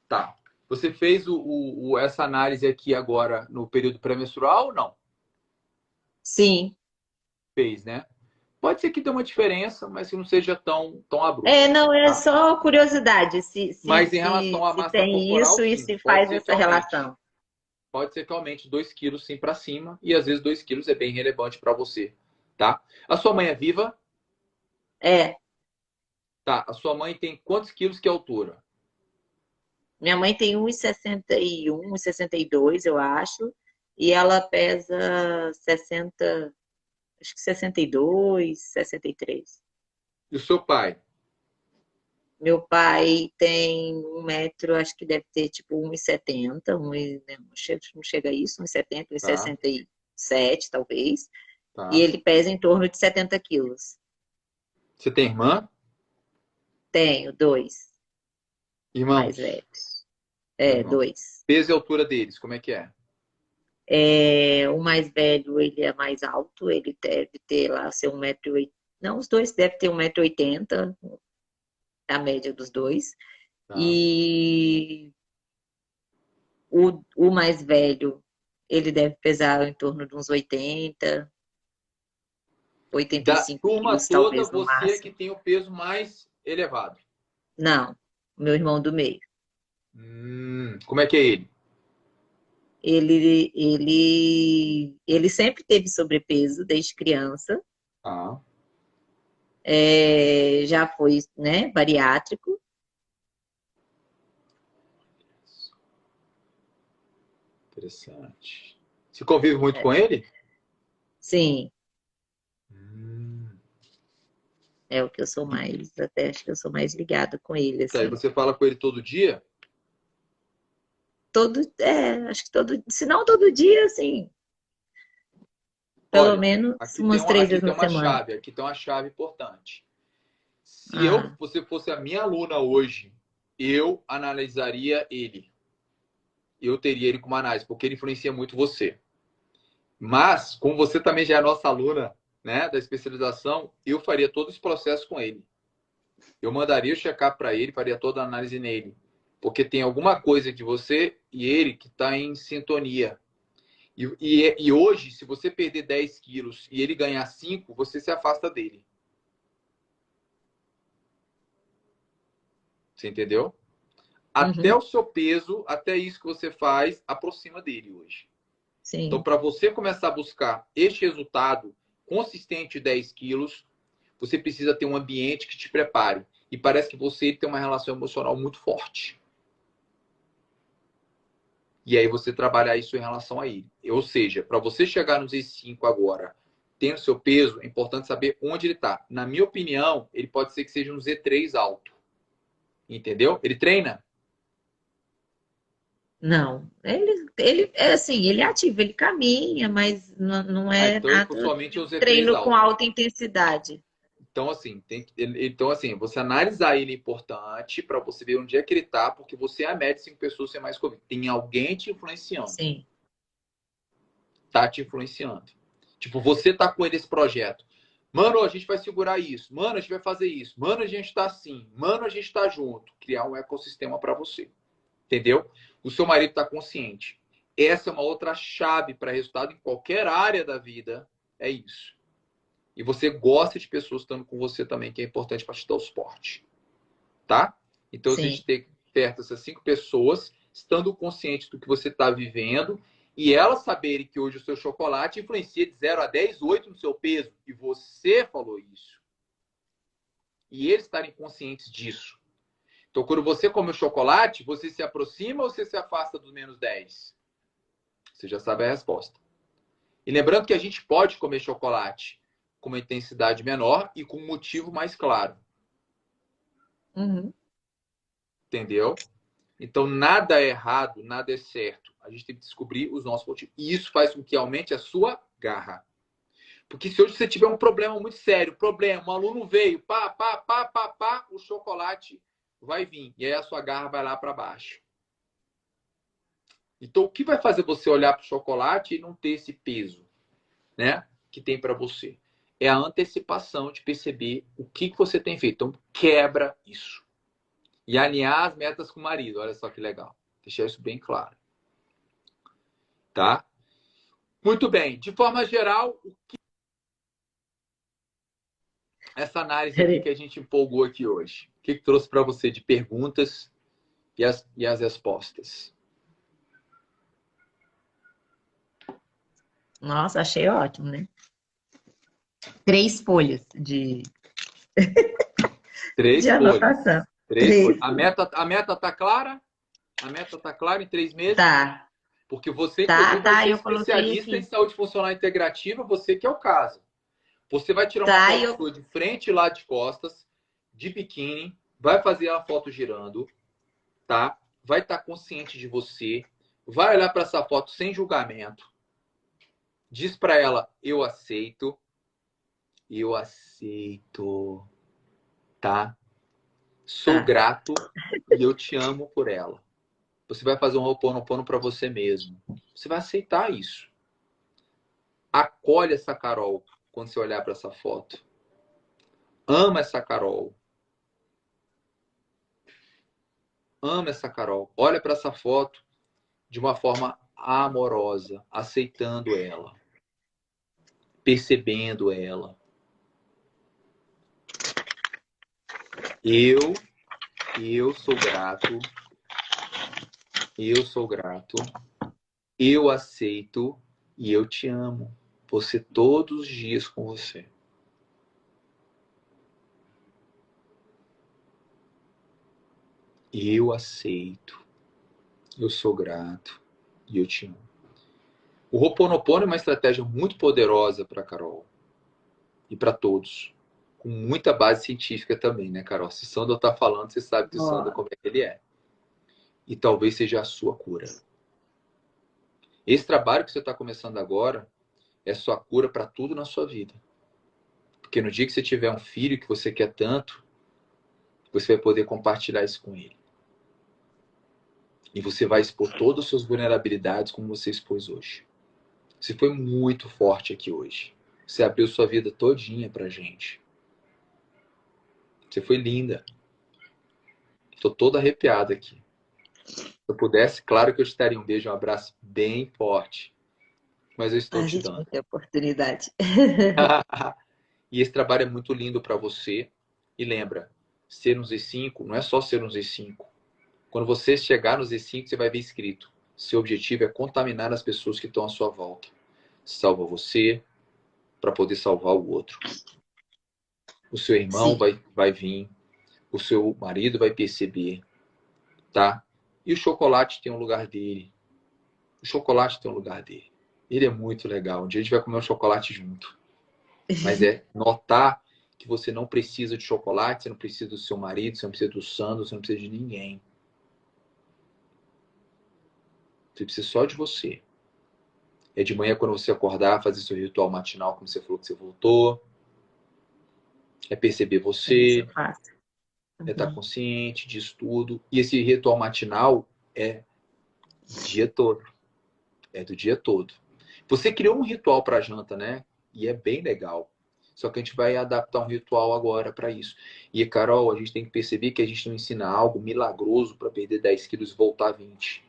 Tá. Você fez essa análise aqui agora no período pré-menstrual ou não? Sim. Fez, né? Pode ser que dê uma diferença, mas que não seja tão É, abrupta, não, é tá? só curiosidade Mas em relação à se massa tem corporal, isso e sim, se pode faz ser que essa aumente. relação. Pode ser que aumente 2 quilos sim para cima, e às vezes 2 quilos é bem relevante para você, tá? A sua mãe é viva? É, Tá. A sua mãe tem quantos quilos que é a altura? minha mãe tem 1,61, 1,62, eu acho, e ela pesa 60, acho que 62, 63. E o seu pai? Meu pai tem 1 metro, acho que deve ter tipo 1,70, não chega a isso, 1,70, Tá, 1,67 talvez, e tá. ele pesa em torno de 70 quilos. Você tem irmã? Tenho dois mais Irmãos? velhos. Dois É, irmãos. dois. Peso e altura deles, como é que é? É, o mais velho, ele é mais alto, ele deve ter lá ser 1,80 m. Não, os dois devem ter 1,80 m, a média dos dois. Tá. E o mais velho, ele deve pesar em torno de uns 80, Da 85 turma quilos, toda, talvez, no você é que máximo. tem o peso mais elevado. Não, meu irmão do meio. Como é que é ele? Ele sempre teve sobrepeso desde criança. Ah, Já foi, né, bariátrico. interessante. Você convive muito com ele? Sim, Hum. é o que eu sou mais, até acho que eu sou mais ligada com ele, Tá, e assim. você fala com ele todo dia? Acho que se não todo dia, assim, pelo Olha, menos umas 3 vezes na semana. aqui tem uma chave importante. Se Ah, você fosse a minha aluna hoje, eu analisaria ele. Eu teria ele como análise, porque ele influencia muito você. Mas, como você também já é nossa aluna, né, da especialização, eu faria todo esse processo com ele. Eu mandaria o check-up para ele, faria toda a análise nele. Porque tem alguma coisa de você e ele que está em sintonia. E hoje, se você perder 10 quilos e ele ganhar 5, você se afasta dele. Você entendeu? Até uhum, o seu peso, até isso que você faz, aproxima dele hoje. Então, sim. para você começar a buscar este resultado consistente de 10 quilos, você precisa ter um ambiente que te prepare. E parece que você tem uma relação emocional muito forte. E aí você trabalhar isso em relação a ele. Ou seja, para você chegar no Z5 agora, tendo seu peso, é importante saber onde ele está. Na minha opinião, ele pode ser que seja um Z3 alto. Entendeu? Ele treina? Não, ele é assim, ele é ativo, ele caminha, mas não Ah, é então ele nada possivelmente é o Z3 treino com alto. alta intensidade. Então, assim, você analisar ele é importante para você ver onde é que ele está, porque você é a média de 5 pessoas sem mais Covid. Tem alguém te influenciando. Sim. Tá te influenciando. Tipo, você tá com ele esse projeto. Mano, a gente vai segurar isso. Mano, a gente vai fazer isso. Mano, a gente tá assim. Mano, a gente tá junto. Criar um ecossistema para você. Entendeu? O seu marido tá consciente. Essa é uma outra chave para resultado em qualquer área da vida. É isso. E você gosta de pessoas estando com você também, que é importante para te dar o suporte. Tá? Então, a Sim. gente tem perto essas 5 pessoas, estando consciente do que você está vivendo, e elas saberem que hoje o seu chocolate influencia de 0 a 10, 8 no seu peso. E você falou isso. E eles estarem conscientes disso. Então, quando você come o chocolate, você se aproxima ou você se afasta dos -10? Você já sabe a resposta. E lembrando que a gente pode comer chocolate com uma intensidade menor e com um motivo mais claro. Uhum. Entendeu? Então, nada é errado, nada é certo. A gente tem que descobrir os nossos motivos. E isso faz com que aumente a sua garra. Porque se hoje você tiver um problema muito sério, um aluno veio, o chocolate vai vir. E aí a sua garra vai lá para baixo. Então, o que vai fazer você olhar para o chocolate e não ter esse peso? né, que tem para você. É a antecipação de perceber o que você tem feito. Então, quebra isso. E alinhar as metas com o marido. Olha só que legal. Deixar isso bem claro. Tá? Muito bem. De forma geral, essa análise aqui que a gente empolgou aqui hoje. O que trouxe para você de perguntas e as respostas? Nossa, achei ótimo, né? 3 folhas de, Três de folhas. anotação. Três folhas. Três. A meta tá clara? A meta tá clara em 3 meses? Tá, Porque você, inclusive, tá, vai tá, ser eu coloquei especialista em aqui. saúde funcional integrativa, você que é o caso. Você vai tirar uma Tá, foto sua de frente e lá de costas, de biquíni, vai fazer a foto girando, tá? Vai estar consciente de você, vai olhar para essa foto sem julgamento, diz para ela, eu aceito, tá? Sou tá. grato e eu te amo por ela. Você vai fazer um Ho'oponopono para você mesmo. Você vai aceitar isso. Acolhe essa Carol quando você olhar para essa foto. Ama essa Carol. Ama essa Carol. Olha para essa foto de uma forma amorosa, aceitando ela, percebendo ela. Eu sou grato. Eu sou grato. Eu aceito e eu te amo. Você todos os dias com você. Eu aceito. Eu sou grato e eu te amo. O Ho'oponopono é uma estratégia muito poderosa para Carol e para todos. Com muita base científica também, né, Carol? Se o Sandro está falando, você sabe que o Sandro como é que ele é. E talvez seja a sua cura. Esse trabalho que você está começando agora é sua cura para tudo na sua vida. Porque no dia que você tiver um filho que você quer tanto, você vai poder compartilhar isso com ele. E você vai expor todas as suas vulnerabilidades como você expôs hoje. Você foi muito forte aqui hoje. Você abriu sua vida todinha pra gente. Você foi linda. Estou toda arrepiada aqui. Se eu pudesse, claro que eu te daria um beijo, um abraço bem forte. Mas eu estou A te gente vai dando. ter oportunidade. E esse trabalho é muito lindo para você. E lembra, ser um Z5 não é só ser um Z5. Quando você chegar no Z5, você vai ver escrito: seu objetivo é contaminar as pessoas que estão à sua volta. Salva você para poder salvar o outro. O seu irmão Sim, vai vir, o seu marido vai perceber, tá? E o chocolate tem um lugar dele. O chocolate tem um lugar dele. Ele é muito legal. Um dia a gente vai comer um chocolate junto. Mas é notar que você não precisa de chocolate, você não precisa do seu marido, você não precisa do Sandro, você não precisa de ninguém. Você precisa só de você. É de manhã quando você acordar, fazer seu ritual matinal, como você falou que você voltou. É perceber é isso você, eu faço. é estar Uhum. consciente disso tudo. E esse ritual matinal é o dia todo. É do dia todo. Você criou um ritual para janta, né? E é bem legal. Só que a gente vai adaptar um ritual agora para isso. E, Carol, a gente tem que perceber que a gente não ensina algo milagroso para perder 10 quilos e voltar a 20.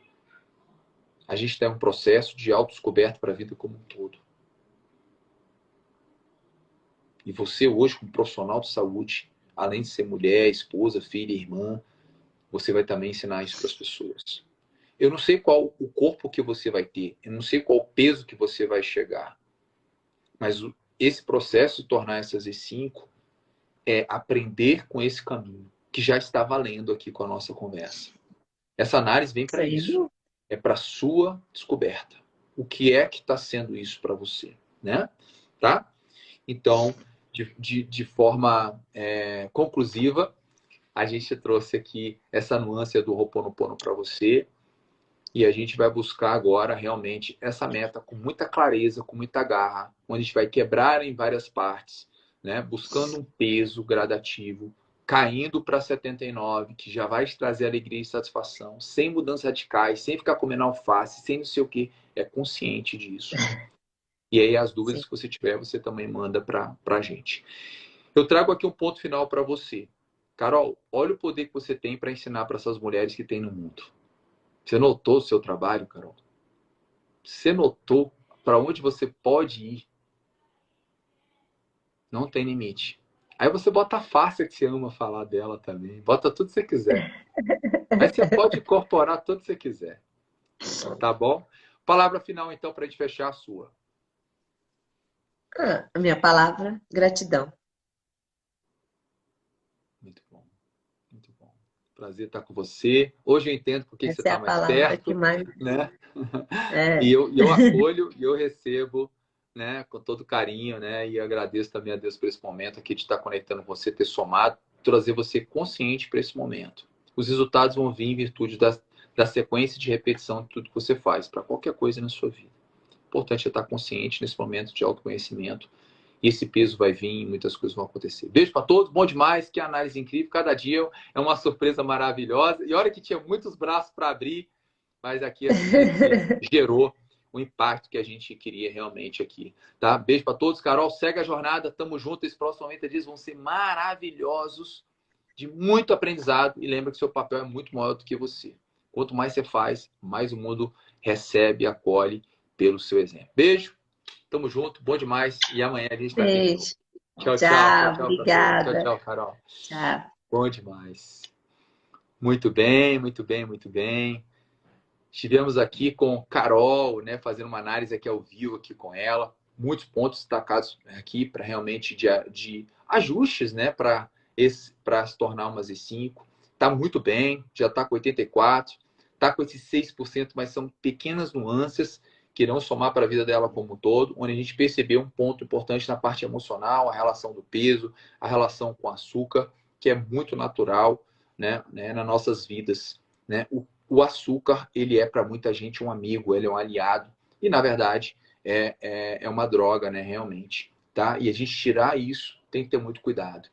A gente tem um processo de autodescoberta para a vida como um todo. E você hoje, como profissional de saúde, além de ser mulher, esposa, filha, irmã, você vai também ensinar isso para as pessoas. Eu não sei qual o corpo que você vai ter, eu não sei qual o peso que você vai chegar, mas esse processo de tornar essas E5 é aprender com esse caminho, que já está valendo aqui com a nossa conversa. Essa análise vem para Sem isso. dúvida. É para sua descoberta. O que é que está sendo isso para você, né? Tá? Então, de forma conclusiva, a gente trouxe aqui essa nuance do Ho'oponopono para você e a gente vai buscar agora realmente essa meta com muita clareza, com muita garra, onde a gente vai quebrar em várias partes, né? Buscando um peso gradativo, caindo para 79, que já vai te trazer alegria e satisfação, sem mudanças radicais, sem ficar comendo alface, sem não sei o que, é consciente disso. E aí as dúvidas Sim. que você tiver, você também manda para a gente. Eu trago aqui um ponto final para você. Carol, olha o poder que você tem para ensinar para essas mulheres que tem no mundo. Você notou o seu trabalho, Carol? Você notou para onde você pode ir? Não tem limite. Aí você bota a farsa que você ama falar dela também. Bota tudo que você quiser. Aí você pode incorporar tudo que você quiser. Tá bom? Palavra final, então, para a gente fechar a sua. A minha palavra, gratidão. Muito bom. Muito bom. Prazer estar com você. Hoje eu entendo por que você Essa é está a mais palavra que perto, mais. né? E É. eu acolho e eu recebo, né, com todo carinho, né? E agradeço também a Deus por esse momento aqui de estar conectando você, ter somado, trazer você consciente para esse momento. Os resultados vão vir em virtude da sequência de repetição de tudo que você faz, para qualquer coisa na sua vida. O importante é estar consciente nesse momento de autoconhecimento. E esse peso vai vir e muitas coisas vão acontecer. Beijo para todos, bom demais, que análise incrível. Cada dia é uma surpresa maravilhosa. E olha que tinha muitos braços para abrir, mas aqui a síntese gerou o impacto que a gente queria realmente aqui. Tá? Beijo para todos. Carol, segue a jornada. Tamo junto. Esses próximos 90 dias vão ser maravilhosos, de muito aprendizado. E lembra que seu papel é muito maior do que você. Quanto mais você faz, mais o mundo recebe, acolhe pelo seu exemplo. Beijo. Tamo junto. Bom demais. E amanhã a gente tá aqui de novo. Beijo. Tchau, tchau. Tchau, Tchau, tchau para todos. Tchau, obrigada. tchau, Carol. Tchau. Bom demais. Muito bem, muito bem, muito bem. Estivemos aqui com Carol, né, fazendo uma análise aqui ao vivo aqui com ela. Muitos pontos destacados aqui para realmente de ajustes, né, para se tornar uma Z5. Está muito bem, já está com 84, está com esses 6%, mas são pequenas nuances que irão somar para a vida dela como um todo, onde a gente percebeu um ponto importante na parte emocional, a relação do peso, a relação com o açúcar, que é muito natural, né, nas nossas vidas. Né? O açúcar, ele é para muita gente um amigo, ele é um aliado. E, na verdade, é uma droga, né, realmente. Tá? E a gente tirar isso tem que ter muito cuidado.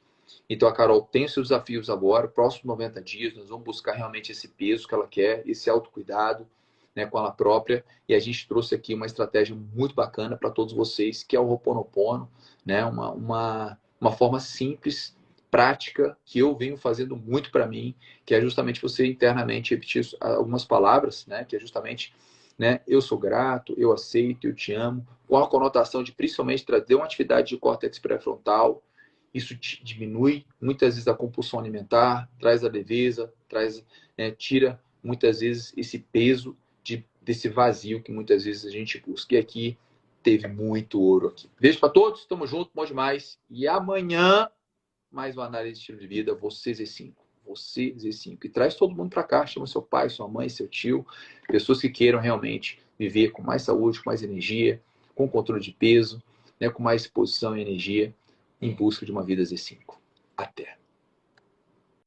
Então, a Carol tem seus desafios agora. Próximos 90 dias, nós vamos buscar realmente esse peso que ela quer, esse autocuidado, né, com ela própria. E a gente trouxe aqui uma estratégia muito bacana para todos vocês, que é o Ho'oponopono, né? Uma forma simples, prática, que eu venho fazendo muito para mim, que é justamente você internamente repetir algumas palavras, né? Que é justamente, né? Eu sou grato, eu aceito, eu te amo, com a conotação de principalmente trazer uma atividade de córtex pré-frontal. Isso diminui muitas vezes a compulsão alimentar, traz a leveza, né, tira muitas vezes esse peso desse vazio que muitas vezes a gente busca. E aqui teve muito ouro aqui. Beijo para todos, tamo junto, bom demais. E amanhã mais uma análise de estilo de vida, você Z5. Você Z5. E traz todo mundo para cá, chama seu pai, sua mãe, seu tio, pessoas que queiram realmente viver com mais saúde, com mais energia, com controle de peso, né, com mais disposição e energia, em busca de uma vida Z5. Até!